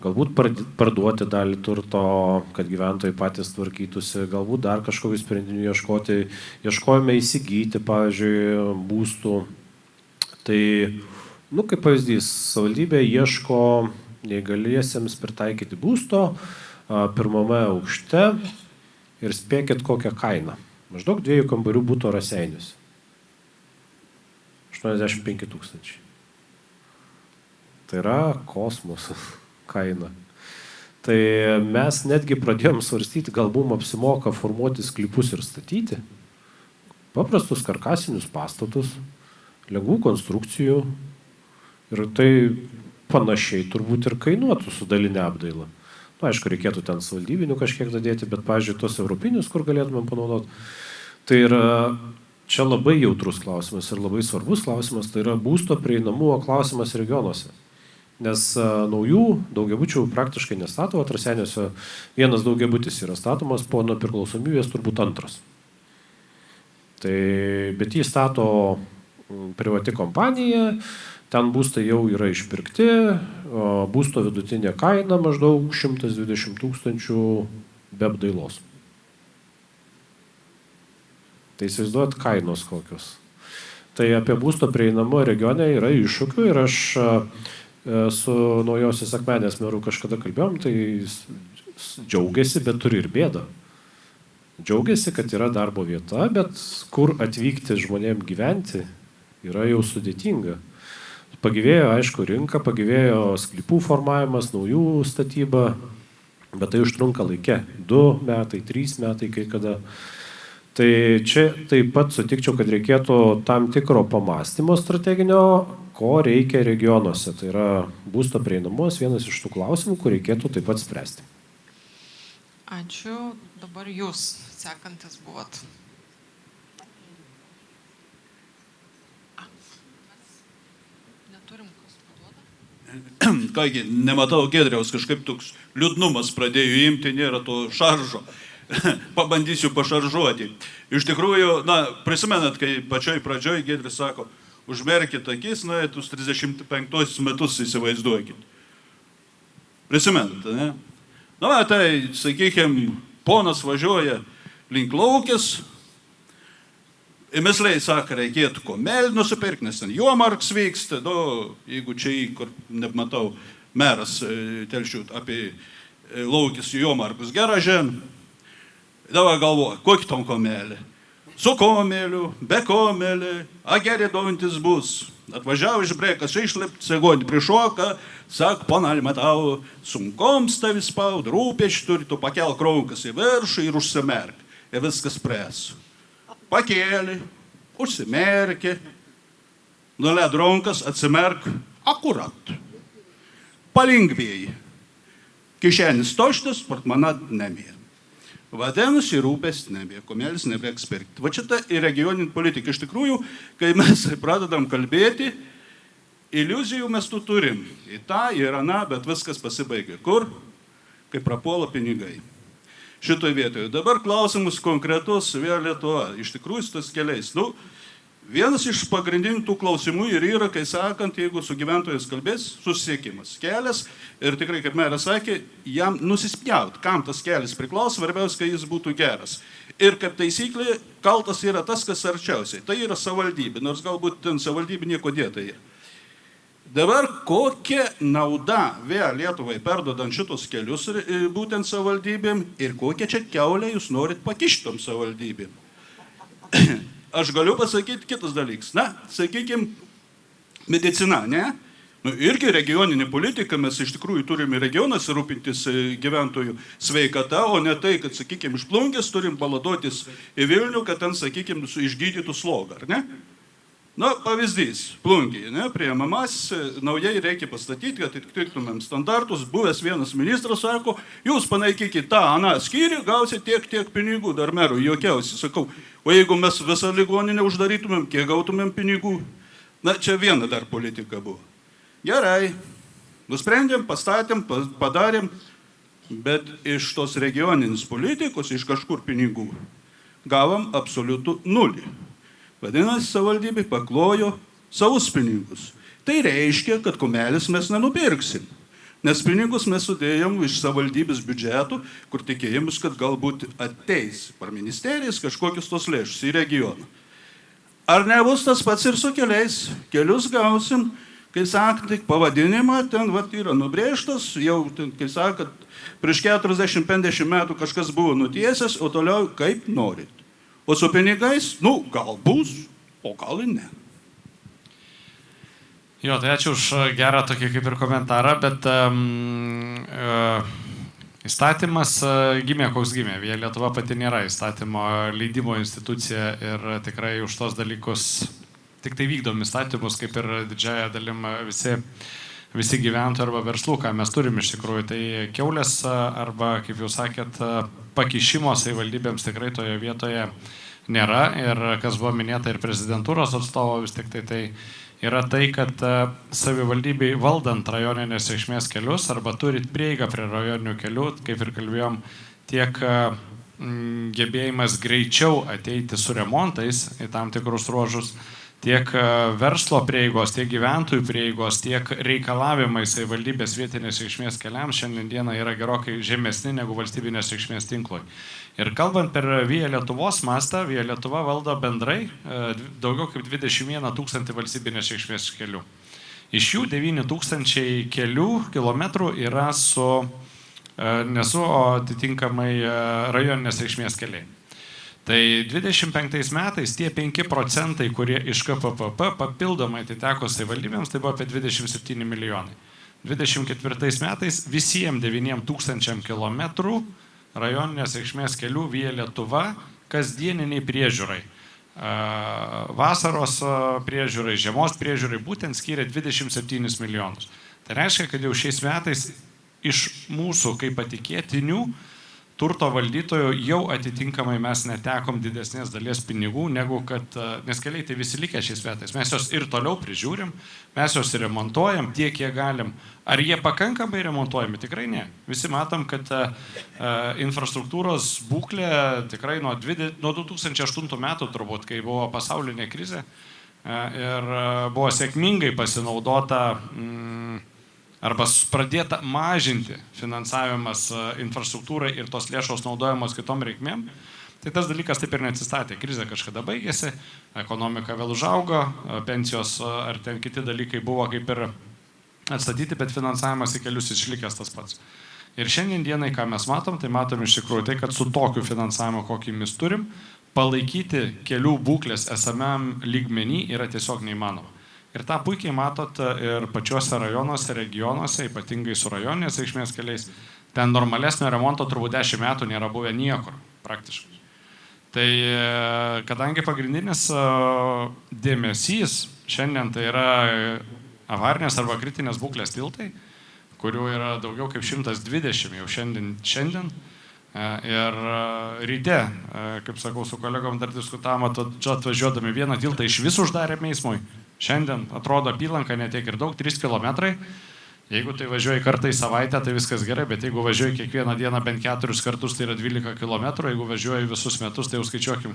Galbūt parduoti dalį turto, kad gyventojai patys tvarkytųsi, galbūt dar kažkokių sprendinių ieškoti. Ieškojame įsigyti, pavyzdžiui, būstų. Tai, kaip pavyzdys, savivaldybė ieško neįgaliesiems pritaikyti būsto pirmame aukšte ir spėkit kokią kainą. Maždaug 2 kambarių būto Raseiniuose. 85 000. Tai yra kosmosas kaina. Tai mes netgi pradėjom svarstyti, gal mums apsimoka formuoti sklypus ir statyti paprastus karkasinius pastatus, lengvų konstrukcijų ir tai panašiai turbūt ir kainuotų su dalinė apdaila. Aišku, reikėtų ten savivaldybinių kažkiek dadėti, bet, pavyzdžiui, tos europinius, kur galėtumėm panaudoti, tai yra čia labai jautrus klausimas ir labai svarbus klausimas, tai yra būsto prieinamumo klausimas regionuose. Nes naujų daugiabučių praktiškai nestato, Raseiniuose vienas daugiabutis yra statomas, po nepriklausomybės turbūt antras. Tai, bet jį stato privati kompanija, ten būstai jau yra išpirkti, būsto vidutinė kaina maždaug 120 000 be apdailos. Tai įsivaizduojat kainos kokios. Tai apie būsto prieinamą regione yra iššūkių ir aš su Naujosios Akmenės meru kažkada kalbėjom, tai jis džiaugiasi, bet turi ir bėdą. Džiaugiasi, kad yra darbo vieta, bet kur atvykti žmonėm gyventi yra jau sudėtinga. Pagyvėjo, aišku, rinka, pagyvėjo sklypų formavimas, naujų statyba, bet tai užtrunka laike. 2 metai, 3 metai, kai kada. Tai čia taip pat sutikčiau, kad reikėtų tam tikro pamąstymo strateginio, ko reikia regionuose. Tai yra būsto prieinamumas, vienas iš tų klausimų, kur reikėtų taip pat spręsti. Ačiū. Dabar jūs sekantis buvot. Kągi, nematau Giedriaus, kažkaip toks liūdnumas pradėjo imti, nėra to šaržo. Pabandysiu pašaržuoti. Iš tikrųjų, prisimenat, kai pačioj pradžioj Giedris sako, užmerkit akis, tuos 35 metus įsivaizduokit. Prisimenat, ne? Tai, sakykime, ponas važiuoja link Laukės, misliai sako, reikėtų komelį nusipirkti, nes ten Jomarks vyksta, jeigu čia kur nematau meras telšių apie Laukės Jomarkus gerą žen, dabar galvoja, kokį tom komelį? Su komeliu, be komelį, geri dovintis bus. Atvažiavo iš Brekas, išlipt, segonį prišoka, sak, ponali, matau, sunkoms tavis spaud, rūpėčių turi, tu pakelk rankas į viršų ir užsimerk. Ir viskas pres. Pakėlė, užsimerkė, nuled rankas, atsimerk, akurat. Palingvėjai. Kišenis toštas, portmanat nemėra. Vadinasi, rūpės nebėra, komelis nebėra pirkti. Va šitą ir regioninį politiką. Iš tikrųjų, kai mes pradedam kalbėti, iliuzijų mes tu turim. Į tą, į aną, bet viskas pasibaigia. Kur? Kai prapuola pinigai. Šitoje vietoje. Dabar klausimus konkretus vėl Lietuva. Iš tikrųjų, tas keliais. Vienas iš pagrindinių tų klausimų ir yra, kai sakant, jeigu su gyventojais kalbės, susisiekimas. Kelias ir tikrai, kaip meras sakė, jam nusispjaut, kam tas kelias priklauso, svarbiausia, kad jis būtų geras. Ir kaip taisyklė, kaltas yra tas, kas arčiausiai. Tai yra savivaldybė, nors galbūt ten savivaldybė nieko dėta yra. Dabar kokia nauda vėl Lietuvai perdodant šitos kelius būtent savivaldybėm ir kokią čia kiaulę jūs norit pakištom savivaldybėm. Aš galiu pasakyti kitas dalykas. Sakykime, medicina, ne? Irgi regioninė politika, mes iš tikrųjų turime regionuose rūpintis gyventojų sveikata, o ne tai, kad, sakykime, iš Plungės turim baladotis į Vilnių, kad ten, sakykime, išgydytų slogą, ar ne? Na, pavyzdys, Plungėje, ne, priėmamas, naujai reikia pastatyti, kad atitiktumėm standartus, buvęs vienas ministras sako, jūs panaikykite tą, aną skyrių, gausite tiek pinigų, dar merų, juokiausi, sakau, o jeigu mes visą ligoninę uždarytumėm, kiek gautumėm pinigų? Na, čia viena dar politika buvo. Gerai, nusprendėm, pastatėm, padarėm, bet iš tos regioninės politikos, iš kažkur pinigų, gavom absoliutų nulį. Vadinasi, savivaldybė paklojo savus pinigus. Tai reiškia, kad kumelės mes nenupirksim. Nes pinigus mes sudėjom iš savivaldybės biudžetų, kur tikėjomės, kad galbūt ateis par ministerijas kažkokius tos lėšus į regioną. Ar nebus tas pats ir su keliais? Kelius gausim, kai sakant, tik pavadinimą, ten yra nubrėžtas, jau, kai sakant, prieš 40-50 metų kažkas buvo nutiesęs, o toliau kaip norit. O su pinigais, gal bus, o gal ir ne. Jo, tai ačiū už gerą tokį kaip ir komentarą, bet įstatymas gimė, koks gimė. Lietuva pati nėra įstatymo leidimo institucija ir tikrai už tos dalykus tik tai vykdom įstatymus, kaip ir didžiaja dalim visi gyventojai arba verslų, ką mes turim iš tikrųjų. Tai kiaulės arba, kaip jau sakėt, pakišimo savivaldybėms tikrai toje vietoje nėra. Ir kas buvo minėta ir prezidentūros atstovo, vis tik tai yra tai, kad savivaldybei valdant rajoninės reikšmės kelius arba turit prieigą prie rajoninių kelių, kaip ir kalbėjom, tiek gebėjimas greičiau ateiti su remontais į tam tikrus ruožus, tiek verslo prieigos, tiek gyventojų prieigos, tiek reikalavimai savivaldybės vietinės reikšmės keliams šiandieną yra gerokai žemesni negu valstybinės reikšmės tinklui. Ir kalbant per Via Lietuvos mastą, Via Lietuva valdo bendrai daugiau kaip 21 000 valstybinės reikšmės kelių. Iš jų 9 000 kelių kilometrų yra o atitinkamai rajoninės reikšmės keliai. Tai 25 metais tie 5%, kurie iš KPPP papildomai atiteko savivaldybėms, tai buvo apie 27 milijonai. 24 metais visiems 9 000 kilometrų rajoninės reikšmės kelių Via Lietuva kasdieniniai priežiūrai. Vasaros priežiūrai, žiemos priežiūrai būtent skiria 27 milijonus. Tai reiškia, kad jau šiais metais iš mūsų kaip patikėtinių turto valdytojų jau atitinkamai mes netekom didesnės dalies pinigų, negu kad, nes keliai tai visi likę šiais metais. Mes juos ir toliau prižiūrim, mes juos remontuojam tiek, kiek galim. Ar jie pakankamai remontuojami? Tikrai ne. Visi matom, kad infrastruktūros būklė tikrai nuo 2008 metų turbūt, kai buvo pasaulinė krizė ir buvo sėkmingai pasinaudota arba pradėta mažinti finansavimas infrastruktūrai ir tos lėšos naudojamos kitom reikmėm, tai tas dalykas taip ir neatsistatė. Krizė kažkada baigėsi, ekonomika vėl užaugo, pensijos ar ten kiti dalykai buvo kaip ir atstatyti, bet finansavimas į kelius išlikęs tas pats. Ir šiandien dienai, ką mes matom, tai matom iš tikrųjų tai, kad su tokiu finansavimu, kokį mes turim, palaikyti kelių būklės esamam lygmenį yra tiesiog neįmanoma. Ir tą puikiai matot ir pačiuose rajonuose, regionuose, ypatingai su rajoninės reikšmės keliais. Ten normalesnio remonto turbūt 10 metų nėra buvę niekur, praktiškai. Tai kadangi pagrindinis dėmesys šiandien tai yra avarinės arba kritinės būklės tiltai, kurių yra daugiau kaip 120 jau šiandien. Ir ryte, kaip sakau, su kolegom dar diskutavom, atvažiuodami vieną tiltą iš vis uždarėme eismui. Šiandien atrodo apylanka netiek ir daug, 3 kilometrai. Jeigu tai važiuoji kartą į savaitę, tai viskas gerai, bet jeigu važiuoji kiekvieną dieną bent 4 kartus, tai yra 12 kilometrų. Jeigu važiuoji visus metus, tai jau skaičiuokim,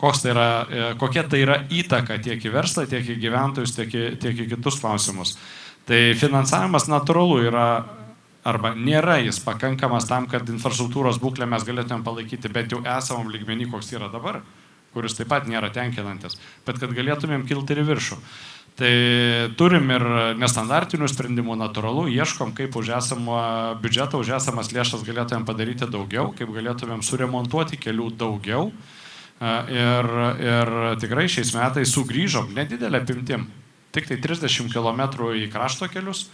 kokia tai yra įtaka tiek į verslą, tiek į gyventojus, tiek į kitus klausimus. Tai finansavimas natūralu yra, arba nėra jis pakankamas tam, kad infrastruktūros būklę mes galėtumėm palaikyti bent jau esamam lygmenį, koks yra dabar, kuris taip pat nėra tenkinantis, bet kad galėtumėm kilti ir viršų. Tai turim ir nestandartinių sprendimų, natūralu, ieškom, kaip už esamą biudžetą, už esamas lėšas galėtumėm padaryti daugiau, kaip galėtumėm suremontuoti kelių daugiau. Ir tikrai šiais metais sugrįžom nedidelę apimtim, tik tai 30 km į krašto kelius,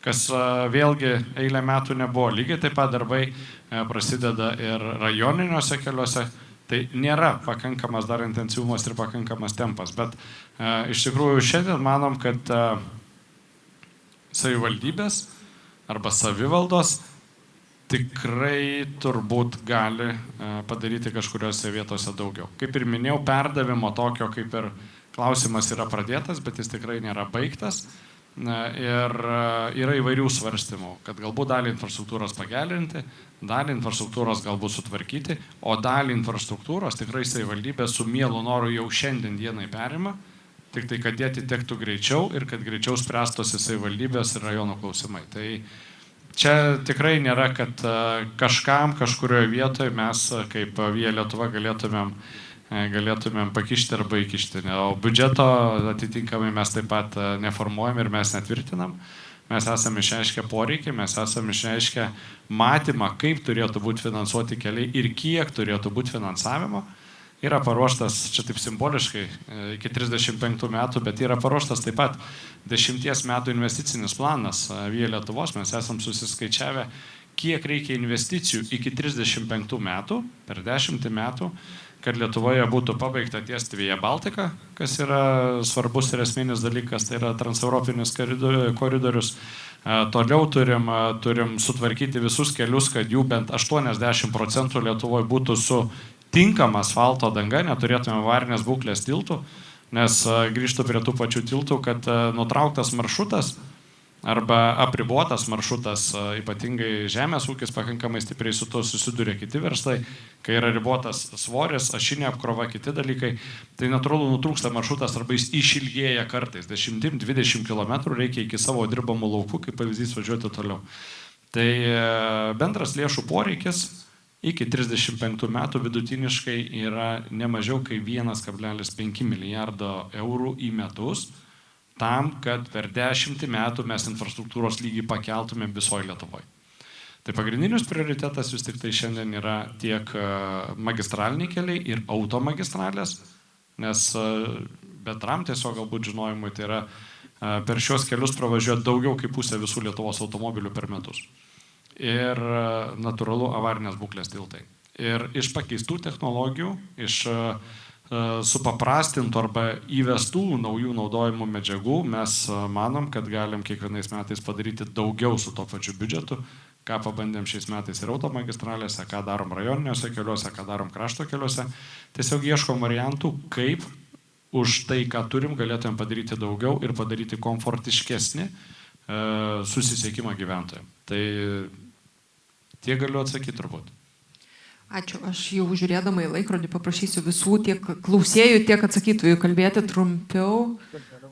kas vėlgi eilę metų nebuvo. Lygiai taip pat darbai prasideda ir rajoniniuose keliuose. Tai nėra pakankamas dar intensyvumas ir pakankamas tempas. Bet iš tikrųjų šiandien manom, kad savivaldybės arba savivaldos tikrai turbūt gali padaryti kažkuriuose vietose daugiau. Kaip ir minėjau, perdavimo tokio kaip ir klausimas yra pradėtas, bet jis tikrai nėra baigtas. Ir yra įvairių svarstymų, kad galbūt dalį infrastruktūros pagerinti, dalį infrastruktūros galbūt sutvarkyti, o dalį infrastruktūros tikrai savivaldybė su mielu noru jau šiandien dienai perima, tik tai kad jie atitektų greičiau ir kad greičiau spręstosi savivaldybės ir rajono klausimai. Tai čia tikrai nėra, kad kažkam kažkurioje vietoje mes kaip Via Lietuva galėtumėm pakišti arba įkišti. O biudžeto atitinkamai mes taip pat neformuojam ir mes netvirtinam. Mes esame išreiškę poreikį, mes esame išreiškę matymą, kaip turėtų būti finansuoti keliai ir kiek turėtų būti finansavimo. Yra paruoštas, čia taip simboliškai, iki 35 metų, bet yra paruoštas taip pat 10 metų investicinis planas Via Lietuvos. Mes esam susiskaičiavę, kiek reikia investicijų iki 35 metų, per 10 metų, kad Lietuvoje būtų pabaigta tiesti Via Baltica, kas yra svarbus ir esminis dalykas, tai yra transeuropinis koridorius. Toliau turim sutvarkyti visus kelius, kad jų bent 80% Lietuvoje būtų su tinkama asfalto danga, neturėtume avarinės būklės tiltų, nes grįžtų prie tų pačių tiltų, kad nutrauktas maršrutas arba apribotas maršrutas, ypatingai žemės ūkis pakankamai stipriai su to susiduria kiti verslai, kai yra ribotas svoris, ašinė apkrova, kiti dalykai, tai natūralu nutrūksta maršrutas arba jis išilgėja kartais, 10-20 km reikia iki savo dirbamų laukų, kaip pavyzdys, važiuoti toliau. Tai bendras lėšų poreikis iki 35 metų vidutiniškai yra ne mažiau kaip 1,5 milijardo eurų į metus, tam, kad per 10 metų mes infrastruktūros lygį pakeltume visoje Lietuvoje. Tai pagrindinis prioritetas vis tik tai šiandien yra tiek magistraliniai keliai ir automagistralės, nes bendram tiesiog galbūt žinojimui tai yra per šios kelius pravažiuoti daugiau kaip pusę visų Lietuvos automobilių per metus. Ir natūralu avarinės būklės tiltai. Ir iš pakeistų technologijų, iš supaprastintų arba įvestų naujų naudojimų medžiagų mes manom, kad galim kiekvienais metais padaryti daugiau su to pačiu biudžetu, ką pabandėm šiais metais ir automagistralėse, ką darom rajoniniuose keliuose, ką darom krašto keliuose. Tiesiog ieškom variantų, kaip už tai, ką turim, galėtumėm padaryti daugiau ir padaryti komfortiškesnį susisiekimą gyventojams. Tai tiek galiu atsakyti turbūt. Ačiū. Aš jau žiūrėdama į laikrodį paprašysiu visų tiek klausėjų, tiek atsakytojų kalbėti trumpiau.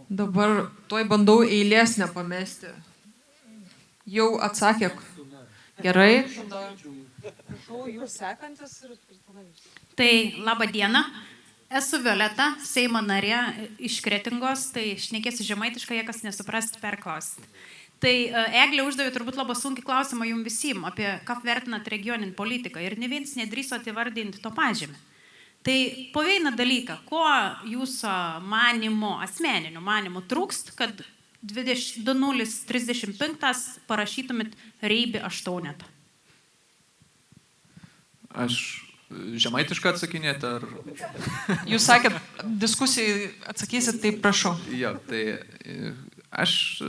Dabar tuoj bandau eilės nepamesti. Jau atsakė. Gerai. Prašau, jūs sekantis ir tada jūs. Tai laba diena. Esu Violeta, Seimo narė iš Kretingos, tai šnekėsiu žemaitiškai, jei kas nesuprast, perklausti. Tai Eglė uždavė turbūt labai sunkiai klausimą jums visiems apie ką vertinat regioninį politiką ir ne vienas nedrįsot įvardinti to pažymį. Tai po vieną dalyką, ko jūsų manimo, asmeniniu manimu trūkst, kad 2035 parašytumėt Reibį 8? Aš žemaitišką atsakinėti ar... Jūs sakėt, diskusijai atsakysit, tai prašau. Jo, tai aš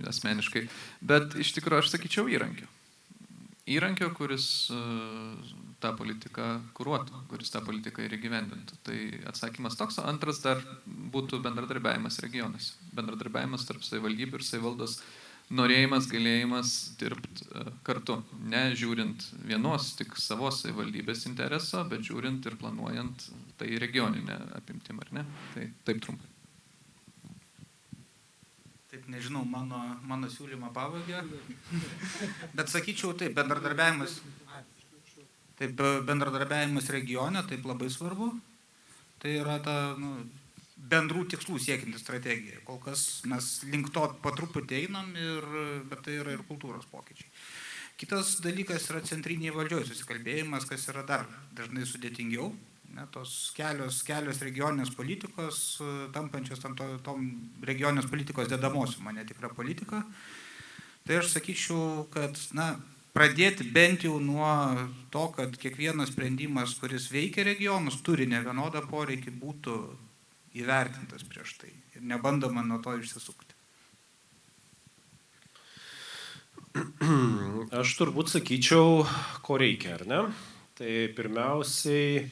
asmeniškai, bet iš tikrųjų aš sakyčiau įrankio. Įrankio, kuris tą politiką kuruotų, kuris tą politiką ir įgyvendintų. Tai atsakymas toks, o antras dar būtų bendradarbiavimas regionuose. Bendradarbiavimas tarp savivaldybių ir savivaldos, norėjimas, galėjimas dirbti kartu. Ne žiūrint vienos tik savos savivaldybės intereso, bet žiūrint ir planuojant tai regioninę apimtim, ar ne? Tai taip trumpai. Taip, nežinau, mano siūlymą pavogė, bet sakyčiau taip, bendradarbiavimas regione, taip labai svarbu, tai yra ta bendrų tikslų siekianti strategija. Kol kas mes link to po truputį einam, bet tai yra ir kultūros pokyčiai. Kitas dalykas yra centriniai valdžios susikalbėjimas, kas yra dar dažnai sudėtingiau. Tos kelios regioninės politikos, tampančios tom regioninės politikos dedamosių, mane tikra politika. Tai aš sakyčiau, kad pradėti bent jau nuo to, kad kiekvienas sprendimas, kuris veikia regionus, turi nevienodą poreikį, būtų įvertintas prieš tai ir nebandoma nuo to išsisukti. Aš turbūt sakyčiau, ko reikia, ar ne? Tai pirmiausiai,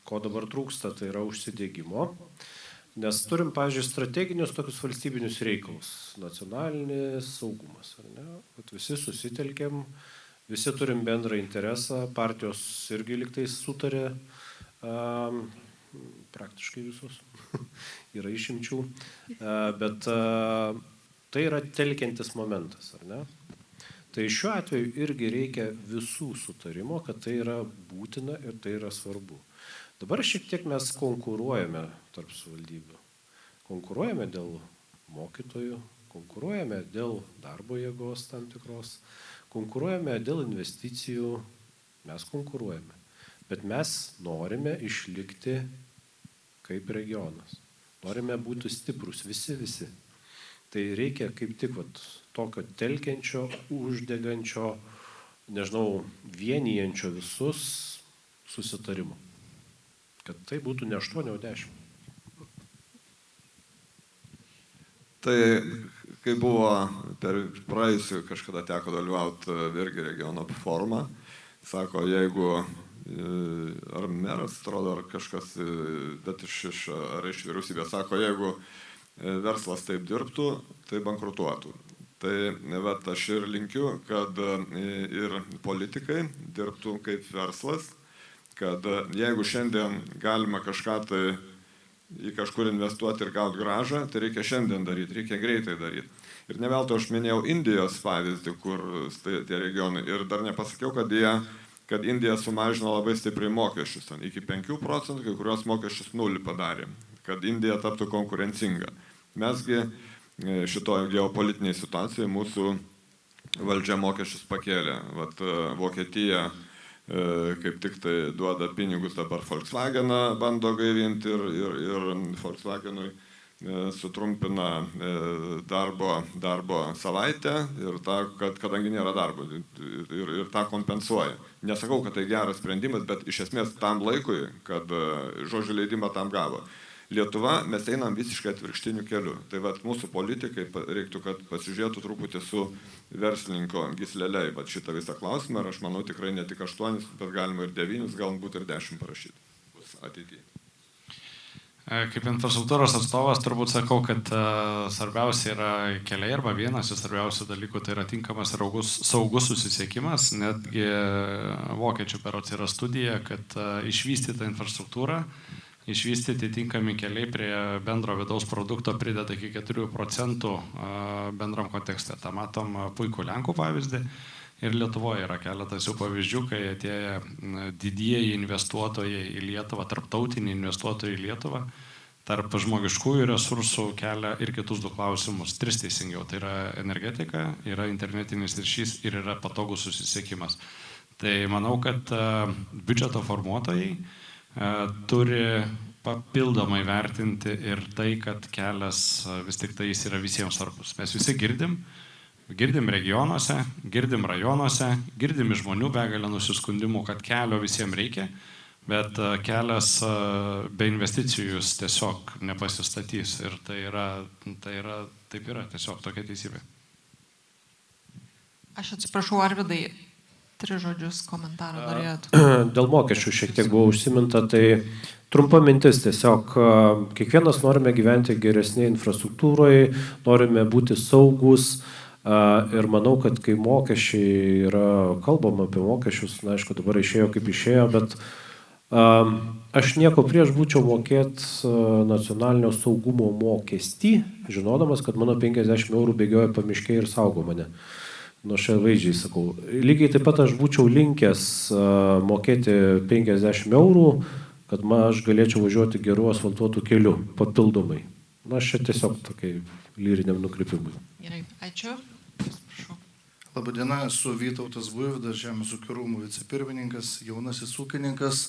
ko dabar trūksta, tai yra užsidėgymo. Nes turim, pavyzdžiui, strateginius tokius valstybinius reikalus. Nacionalinis saugumas, ar ne? Kad visi susitelkėm, visi turim bendrą interesą, partijos irgi liktais sutarė, praktiškai visos, yra išimčių, bet tai yra telkiantis momentas, ar ne? Tai šiuo atveju irgi reikia visų sutarimo, kad tai yra būtina ir tai yra svarbu. Dabar šiek tiek mes konkuruojame tarp savivaldybių. Konkuruojame dėl mokytojų, konkuruojame dėl darbo jėgos tam tikros, konkuruojame dėl investicijų, mes konkuruojame. Bet mes norime išlikti kaip regionas. Norime būti stiprus, visi. Tai reikia kaip tik tokio telkiančio, uždegančio, nežinau, vienijančio visus susitarimo. Kad tai būtų ne 8, o 10. Tai kai buvo per praėjusiu kažkada teko dalyvauti irgi regiono forumą, sako, jeigu ar meras, atrodo, ar kažkas, bet iš vyriausybės sako, jeigu verslas taip dirbtų, tai bankrutuotų. Tai aš ir linkiu, kad ir politikai dirbtų kaip verslas, kad jeigu šiandien galima kažką tai į kažkur investuoti ir gauti gražą, tai reikia šiandien daryti, reikia greitai daryti. Ir ne veltui aš minėjau Indijos pavyzdį, kur tie regionai, ir dar nepasakiau, kad Indija sumažino labai stipriai mokesčius, iki 5%, kai kurios mokesčius 0 padarė, kad Indija taptų konkurencinga. Mesgi šitoje geopolitinėje situacijoje mūsų valdžia mokesčius pakėlė. Vokietija kaip tik tai duoda pinigus dabar Volkswageną, bando gaivinti ir Volkswagenui sutrumpina darbo savaitę, ir kadangi nėra darbo, ir tą kompensuoja. Nesakau, kad tai geras sprendimas, bet iš esmės tam laikui, kad žodžių leidimą tam gavo. Lietuva, mes einam visiškai atvirkštiniu keliu. Tai mūsų politikai reiktų, kad pasižiūrėtų truputį su verslininko gysleliai šitą visą klausimą, ir aš manau tikrai ne tik 8, bet galima ir 9, galbūt ir 10 parašyti ateityje. Kaip infrastruktūros atstovas turbūt sakau, kad svarbiausia yra keliai, arba vienas iš svarbiausių dalykų tai yra tinkamas ir saugus susisiekimas. Netgi vokiečių berods yra studija, kad išvystyta infrastruktūra, išvystyti tinkami keliai prie bendro vidaus produkto prideda iki 4% bendram kontekste. Ta matom puikų Lenkų pavyzdį. Ir Lietuvoje yra keletas jų pavyzdžių, kai atėjo didieji investuotojai į Lietuvą, tarptautiniai investuotojai į Lietuvą, tarp žmogiškųjų resursų kelia ir kitus 2 klausimus. 3 teisingiau. Tai yra energetika, yra internetinis ryšys ir yra patogus susisiekimas. Tai manau, kad biudžeto formuotojai turi papildomai vertinti ir tai, kad kelias vis tik tai jis yra visiems svarbus. Mes visi girdim regionuose, girdim rajonuose, girdim iš žmonių begalę nusiskundimų, kad kelio visiems reikia, bet kelias be investicijų jūs tiesiog nepasistatys. Ir taip yra tiesiog tokia teisybė. Aš atsiprašau, Arvydai, 3 žodžius komentarą norėjot. Dėl mokesčių šiek tiek buvo užsiminta, tai trumpa mintis tiesiog. Kiekvienas norime gyventi geresnėje infrastruktūroje, norime būti saugus. Ir manau, kad kai mokesčiai yra, kalbama apie mokesčius, na, aišku, dabar išėjo kaip išėjo, bet aš nieko prieš būčiau mokėti nacionalinio saugumo mokestį, žinodamas, kad mano 50 eurų bėgioja pamiškiai ir saugo mane. Nu, šią vaizdžiai sakau. Lygiai taip pat aš būčiau linkęs mokėti 50 eurų, kad aš galėčiau važiuoti gerų asfaltuotų kelių papildomai. Na, aš čia tiesiog tokiai lyriniam nukrypimui. Gerai, ačiū. Labadiena, esu Vytautas Buivydas, Žemės ūkio rūmų vicepirmininkas, jaunasis ūkininkas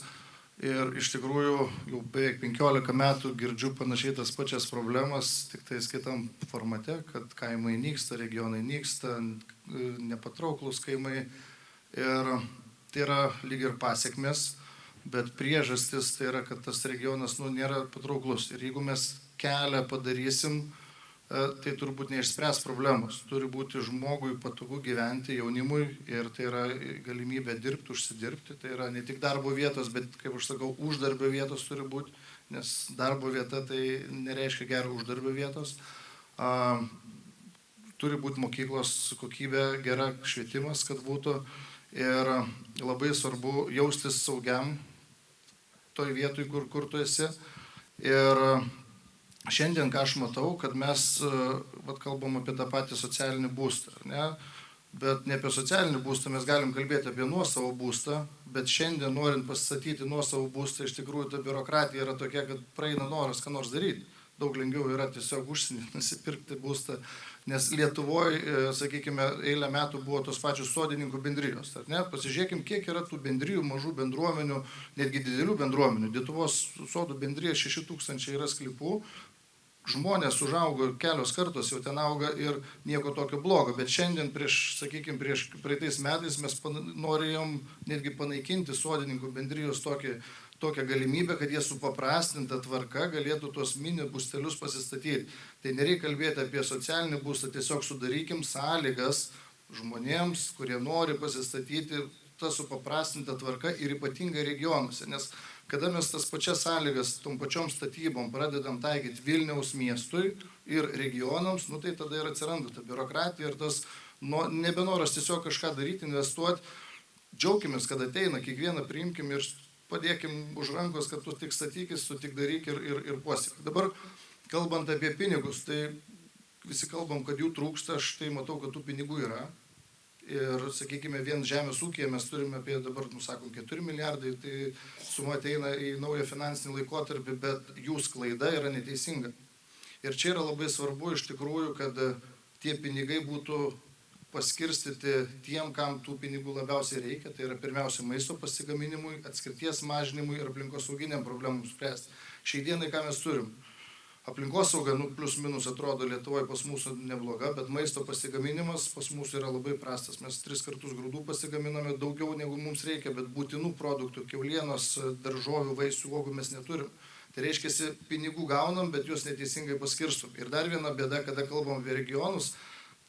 Ir iš tikrųjų jau beveik 15 metų girdžiu panašiai tas pačias problemas, tik tais kitam formate, kad kaimai nyksta, regionai nyksta, nepatrauklus kaimai. Ir tai yra lyg ir pasiekmes, bet priežastis tai yra, kad tas regionas nėra patrauklus. Ir jeigu mes kelią padarysim, tai turbūt neišspręs problemos. Turi būti žmogui patogu gyventi, jaunimui, ir tai yra galimybė dirbti, užsidirbti. Tai yra ne tik darbo vietos, bet, kaip aš sakau, uždarbio vietos turi būti, nes darbo vieta tai nereiškia gero uždarbio vietos. Turi būti mokyklos kokybė, gera švietimas, kad būtų. Ir labai svarbu jaustis saugiam toj vietoj, kur tu esi. Ir šiandien, ką aš matau, kad mes kalbam apie tą patį socialinį būstą, ne? Bet ne apie socialinį būstą, mes galim kalbėti apie nuosavą būstą, bet šiandien, norint pastatyti nuosavą būstą, iš tikrųjų ta biurokratija yra tokia, kad praeina noras ką nors daryti. Daug lengviau yra tiesiog užsienį nusipirkti būstą, nes Lietuvoje, sakykime, eilę metų buvo tos pačios sodininkų bendrijos. Pasižiūrėkim, kiek yra tų bendrijų, mažų bendruomenių, netgi didelių bendruomenių. Lietuvos sodų bendrija 6000 yra sklypų. Žmonės užaugo kelios kartos, jau ten auga ir nieko tokio blogo. Bet šiandien, prieš praeitais metais mes norėjom netgi panaikinti sodininkų bendrijos tokią galimybę, kad jie supaprastinta tvarka galėtų tuos mini būstelius pasistatyti. Tai nereikia kalbėti apie socialinį būstą, tiesiog sudarykim sąlygas žmonėms, kurie nori pasistatyti tą supaprastintą tvarką ir ypatingai regionuose. Nes kada mes tas pačias sąlygas tom pačiom statybom pradedam taikyti Vilniaus miestui ir regionams, tai tada ir atsiranda ta biurokratija ir tas nebenoras tiesiog kažką daryti, investuoti. Džiaukimės, kad ateina, kiekvieną priimkim ir padėkim už rankos, kad tu tik statykis, tu tik daryk ir puosyk. Dabar, kalbant apie pinigus, tai visi kalbam, kad jų trūksta, aš tai matau, kad tų pinigų yra. Ir, sakykime, vien žemės ūkyje mes turime apie dabar, sakom, 4 milijardai, tai suma ateina į naują finansinį laikotarpį, bet jų sklaida yra neteisinga. Ir čia yra labai svarbu iš tikrųjų, kad tie pinigai būtų paskirstyti tiem, kam tų pinigų labiausiai reikia. Tai yra pirmiausia maisto pasigaminimui, atskirties mažinimui ir aplinkosauginiam problemams spręsti. Šiai dienai ką mes turim? Aplinkosauga, plius minus atrodo Lietuvoje pas mūsų nebloga, bet maisto pasigaminimas pas mūsų yra labai prastas. Mes 3 kartus grūdų pasigaminame daugiau negu mums reikia, bet būtinų produktų, kiaulienos, daržovių, vaisių, uogų mes neturim. Tai reiškia, pinigų gaunam, bet juos neteisingai paskirstom. Ir dar viena bėda, kada kalbam apie regionus,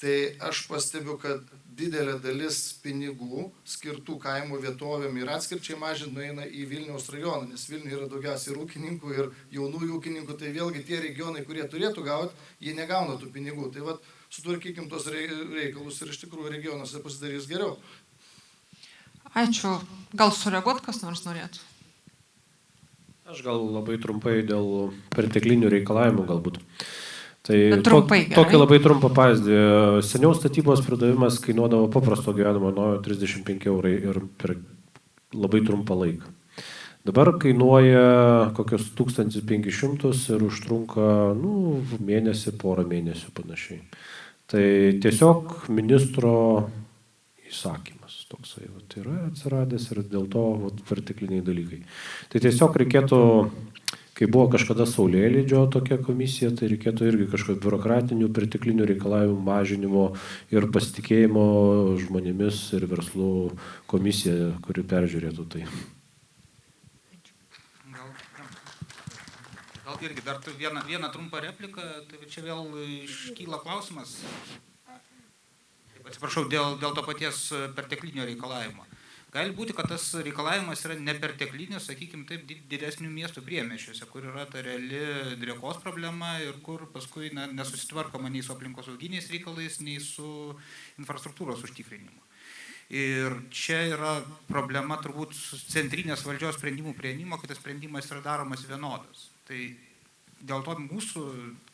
tai aš pastebiu, kad didelė dalis pinigų skirtų kaimo vietovėm ir atskirčiai mažinti nueina į Vilniaus rajoną, nes Vilniuje yra daugiausiai ūkininkų ir jaunųjų ūkininkų, tai vėlgi tie regionai, kurie turėtų gauti, jie negauna tų pinigų. Tai sutvarkykim tos reikalus ir iš tikrųjų regionuose pasidarys geriau. Ačiū. Gal sureaguot, kas nors norėtų? Aš gal labai trumpai dėl perteklinių reikalavimų galbūt. Tai tokį labai trumpą pavyzdį. Seniau statybos pridavimas kainuodavo paprasto gyvenimo nuo 35 € ir per labai trumpą laiką. Dabar kainuoja kokios 1500 ir užtrunka mėnesį, porą mėnesių panašiai. Tai tiesiog ministro įsakymas toksai yra atsiradęs ir dėl to pertekliniai dalykai. Tai tiesiog reikėtų, kai buvo kažkada Saulėlydžio tokia komisija, tai reikėtų irgi kažkokio biurokratinių, perteklinių reikalavimų mažinimo ir pasitikėjimo žmonėmis ir verslų komisija, kuri peržiūrėtų tai. Gal irgi dar vieną trumpą repliką, tai čia vėl iškyla klausimas. Atsiprašau, dėl to paties perteklinio reikalavimo. Gali būti, kad tas reikalavimas yra neperteklinis, sakykime taip, didesnių miestų priemiesčiuose, kur yra ta reali driekos problema ir kur paskui nesusitvarkoma nei su aplinkosauginiais reikalais, nei su infrastruktūros užtikrinimu. Ir čia yra problema turbūt centrinės valdžios sprendimų priėmimo, kad tas sprendimas yra daromas vienodas. Tai dėl to mūsų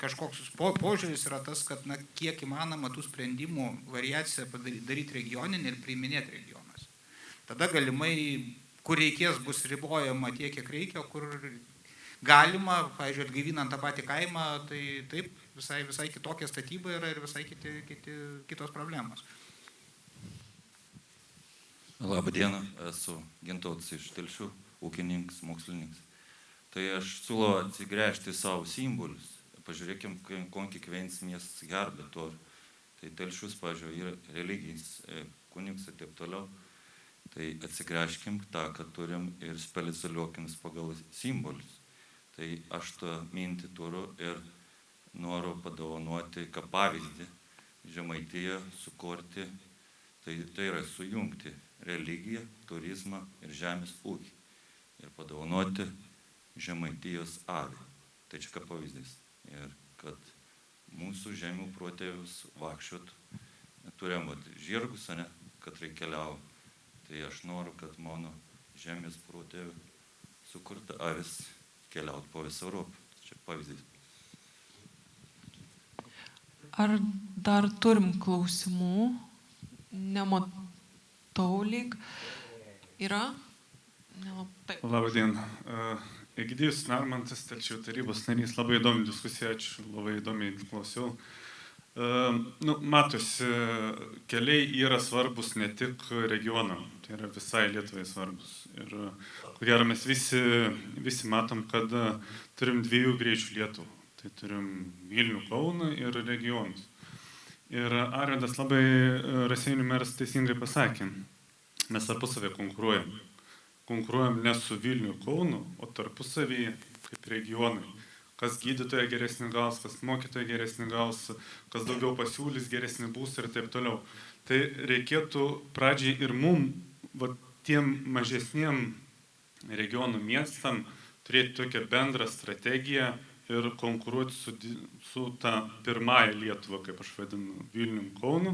kažkoks požiūris yra tas, kad kiek įmanoma tų sprendimų variaciją daryti regioninį ir priiminėti regioną. Tada galimai, kur reikės, bus ribojama tiek, kiek reikia, kur galima, pavyzdžiui, atgaivinant tą patį kaimą, tai taip, visai kitokia statyba yra ir visai kitos problemos. Labą dieną, esu Gintautas iš Telšių. ūkininkams, mokslininkams. Tai aš siūlau atsigręžti savo simbolius. Pažiūrėkim, kon kiekvienas miestas gerbė to. Tai Telšius, pažiūrėjau, yra religinis kunigs ir taip toliau. Tai atsigręžkim tą, kad turim ir specialiuokim pagal simbolius. Tai aš tą mintį turiu ir noriu padovanoti, kaip pavyzdį, Žemaitiją sukurti, tai yra sujungti religiją, turizmą ir žemės ūkį. Ir padovanoti Žemaitijos avį. Tai čia kaip pavyzdys. Ir kad mūsų žemių protėvius vaikščiot, turėjom žirgus, ne, kad reikeliavo. Tai aš noriu, kad mano žemės protėvių sukurta avis keliaut po visą Europą. Čia pavyzdys. Ar dar turim klausimų? Nematau lyg. Yra? Taip. Labadien. Egidijus Narmantas, Telšių tarybos narys. Labai įdomi diskusija, ačiū, labai įdomiai klausiau. Matosi, keliai yra svarbus ne tik regionam, tai yra visai Lietuvai svarbus. Ir ko gero mes visi matom, kad turim 2 greičių Lietuvų. Tai turim Vilnių, Kauną ir regionus. Ir Arvydas labai Raseinių meras teisingai pasakė, mes tarpusavį konkuruojam. Konkuruojam ne su Vilnių, Kaunu, o tarpusavį kaip regionai. Kas gydytoja geresnį gaus, kas mokytoja geresnį gaus, kas daugiau pasiūlys geresnį būstą ir taip toliau. Tai reikėtų pradžiai ir mum, tiem mažesniem regionų miestam, turėti tokią bendrą strategiją ir konkuruoti su ta pirmąja Lietuva, kaip aš vadinu, Vilnium, Kaunu,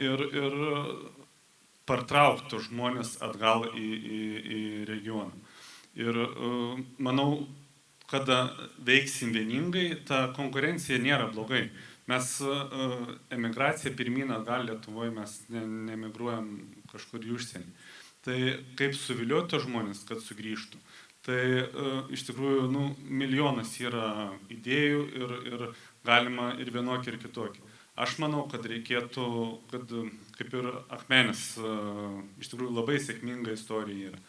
ir partraukti žmonės atgal į regioną. Ir manau, kada veiksim vieningai, ta konkurencija nėra blogai. Mes emigracija pirmyn atgal Lietuvoje, mes nemigruojam kažkur į užsienį. Tai kaip suvilioti žmonės, kad sugrįžtų. Tai iš tikrųjų milijonas yra idėjų ir galima ir vienokį, ir kitokį. Aš manau, kad reikėtų, kad kaip ir Akmenės, iš tikrųjų labai sėkminga istorija yra.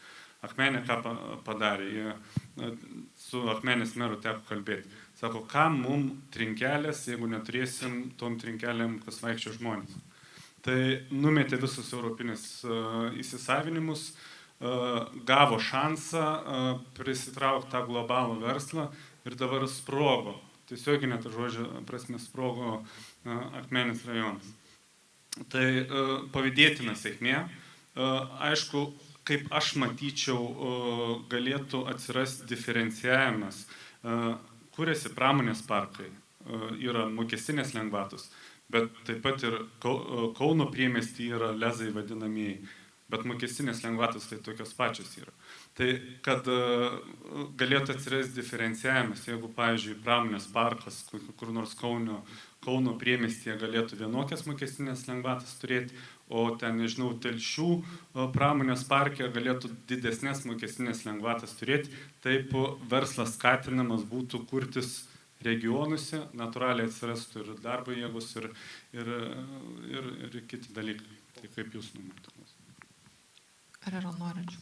Akmenė ką padarė, su Akmenės meru teko kalbėti. Sako, kam mum trinkelės, jeigu neturėsim tom trinkelėm, kas vaikščio žmonės. Tai numetė visus europinės įsisavinimus, gavo šansą prisitraukti tą globalų verslą ir dabar sprogo. Tiesioginė ta žodžio prasme sprogo Akmenės rajonas. Tai pavydėtina sėkmė. Aišku, kaip aš matyčiau, galėtų atsirasti diferencijavimas. Kūrėsi pramonės parkai, yra mokestinės lengvatos, bet taip pat ir Kauno priemiesty yra lezai vadinamieji. Bet mokestinės lengvatos tai tokios pačios yra. Tai kad galėtų atsirasti diferencijavimas, jeigu, pavyzdžiui, pramonės parkas, kur nors Kauno priemiestyje galėtų vienokias mokestinės lengvatas turėti, o ten, nežinau, Telšių pramonės parke galėtų didesnės mokestinės lengvatas turėti, taip verslas skatinamas būtų kurtis regionuose, natūraliai atsirastų ir darbo jėgos, ir kiti dalykai. Tai kaip jūs numatytumėte? Ar yra norinčių?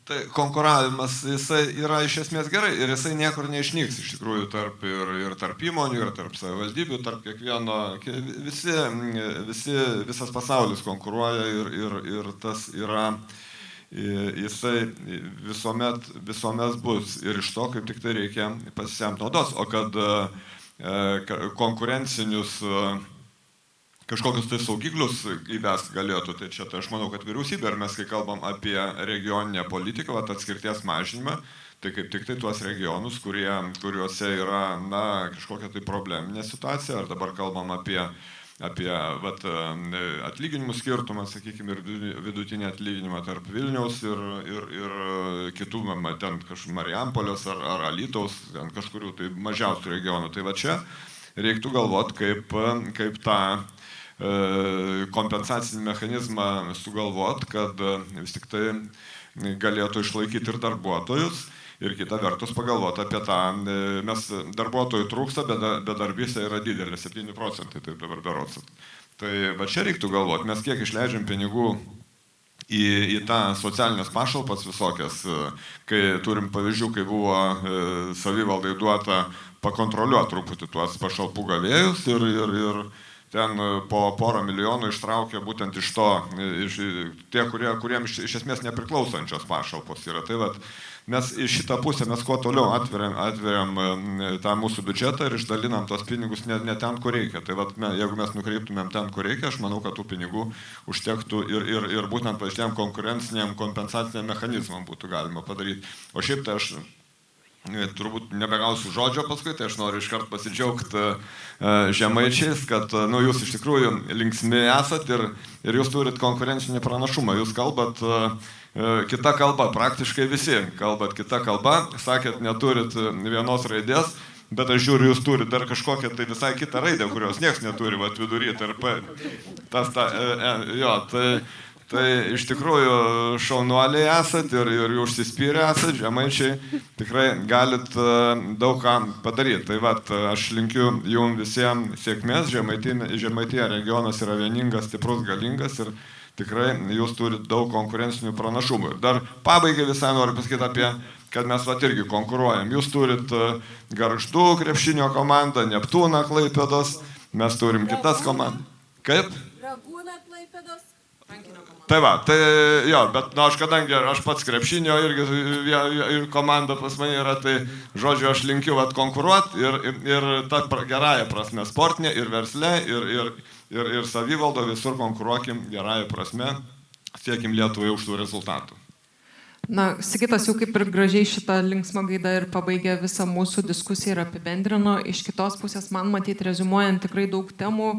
Tai konkuravimas, jisai yra iš esmės gerai ir jisai niekur neišnyks iš tikrųjų tarp įmonių, ir tarp savivaldybių, tarp kiekvieno, visas pasaulis konkuruoja ir tas yra, jisai visuomet bus ir iš to kaip tik tai reikia pasisemti naudos, o kad konkurencinius kažkokius tai saugiklius įvest galėtų, tai čia tai aš manau, kad vyriausybė, ar mes kai kalbam apie regioninę politiką, atskirties mažinimą, tai kaip tik tai tuos regionus, kuriuose yra kažkokia tai probleminė situacija, ar dabar kalbam apie atlyginimų skirtumą, sakykime, ir vidutinį atlyginimą tarp Vilniaus ir kitų, ten Marijampolės ar Alytaus, ten kažkurių tai mažiausių regionų. Tai va čia reiktų galvoti, kaip tą kompensacinį mechanizmą sugalvot, kad vis tik tai galėtų išlaikyti ir darbuotojus, ir kita vertus pagalvoti apie tą, mes darbuotojų trūksta, bedarbystė yra didelė, 7%, taip dabar berods. Tai va čia reiktų galvoti, mes kiek išleidžiam pinigų į tą socialinės pašalpas visokias, kai turim pavyzdžių, kai buvo savivaldai duota pakontroliuoti truputį tuos pašalpų gavėjus ir ten po porą milijonų ištraukė būtent iš to, tie, kuriems iš esmės nepriklausančios pašalpos yra. Tai vat, mes į šitą pusę mes kuo toliau atveriam tą mūsų biudžetą ir išdalinam tos pinigus ne ten, kur reikia. Tai vat, jeigu mes nukreiptumėm ten, kur reikia, aš manau, kad tų pinigų užtektų ir būtent šitiem konkurenciniam kompensaciniam mechanizmam būtų galima padaryti. O šiaip tai aš turbūt nebegausiu žodžio paskui, tai aš noriu iškart pasidžiaugti žemaičiais, kad jūs iš tikrųjų linksmi esat ir jūs turit konkurencinį pranašumą. Jūs kalbat kita kalba, praktiškai visi kalbat kita kalba, sakėt, neturit vienos raidės, bet aš žiūriu, jūs turit dar kažkokią tai visai kitą raidę, kurios nieks neturi, vat vidury, tarp Tai iš tikrųjų šaunuoliai esat ir užsispyrę esat, žemaičiai, tikrai galit daug ką padaryti. Tai vat, aš linkiu jums visiems sėkmės, Žemaitija regionas yra vieningas, stiprus, galingas ir tikrai jūs turit daug konkurencinių pranašumų. Ir dar pabaigai visai noriu pasakyti apie, kad mes vat irgi konkuruojam. Jūs turit Gargždų krepšinio komandą, Neptūną Klaipėdos, mes turim kitas komandas. Kaip? Dragūną Klaipėdos. Tai va, tai jo, bet kadangi aš pats krepšinio ir komanda pas mane yra, tai žodžiu, aš linkiu konkuruoti ir ta gerąją prasme sportinė, ir versle, ir savivaldo, visur konkuruokim gerąją prasme, siekim Lietuvai aukštų rezultatų. Na, Sigitas jau kaip ir gražiai šitą linksmą gaidą ir pabaigė visą mūsų diskusiją ir apibendrino. Iš kitos pusės man matyti, reziumuojant, tikrai daug temų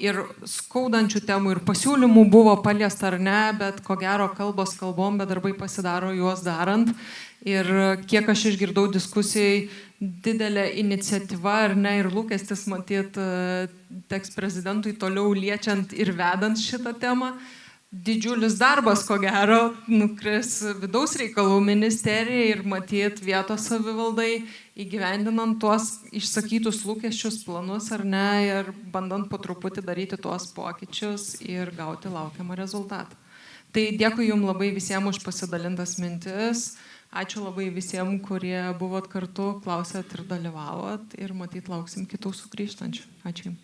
ir skaudančių temų ir pasiūlymų buvo paliesta ar ne, bet ko gero kalbos kalbom, bet darbai pasidaro juos darant. Ir kiek aš išgirdau diskusijai, didelė iniciatyva ar ne ir lūkestis matyti teks prezidentui toliau liečiant ir vedant šitą temą. Didžiulis darbas, ko gero, nukris vidaus reikalų ministerijai ir matyt vietos savivaldai įgyvendinant tuos išsakytus lūkesčius, planus ar ne, ir bandant po truputį daryti tuos pokyčius ir gauti laukiamą rezultatą. Tai dėkui jums labai visiems už pasidalintas mintis, ačiū labai visiems, kurie buvot kartu, klausėt ir dalyvavot ir matyt lauksim kitų sugrįžtančių. Ačiū jums.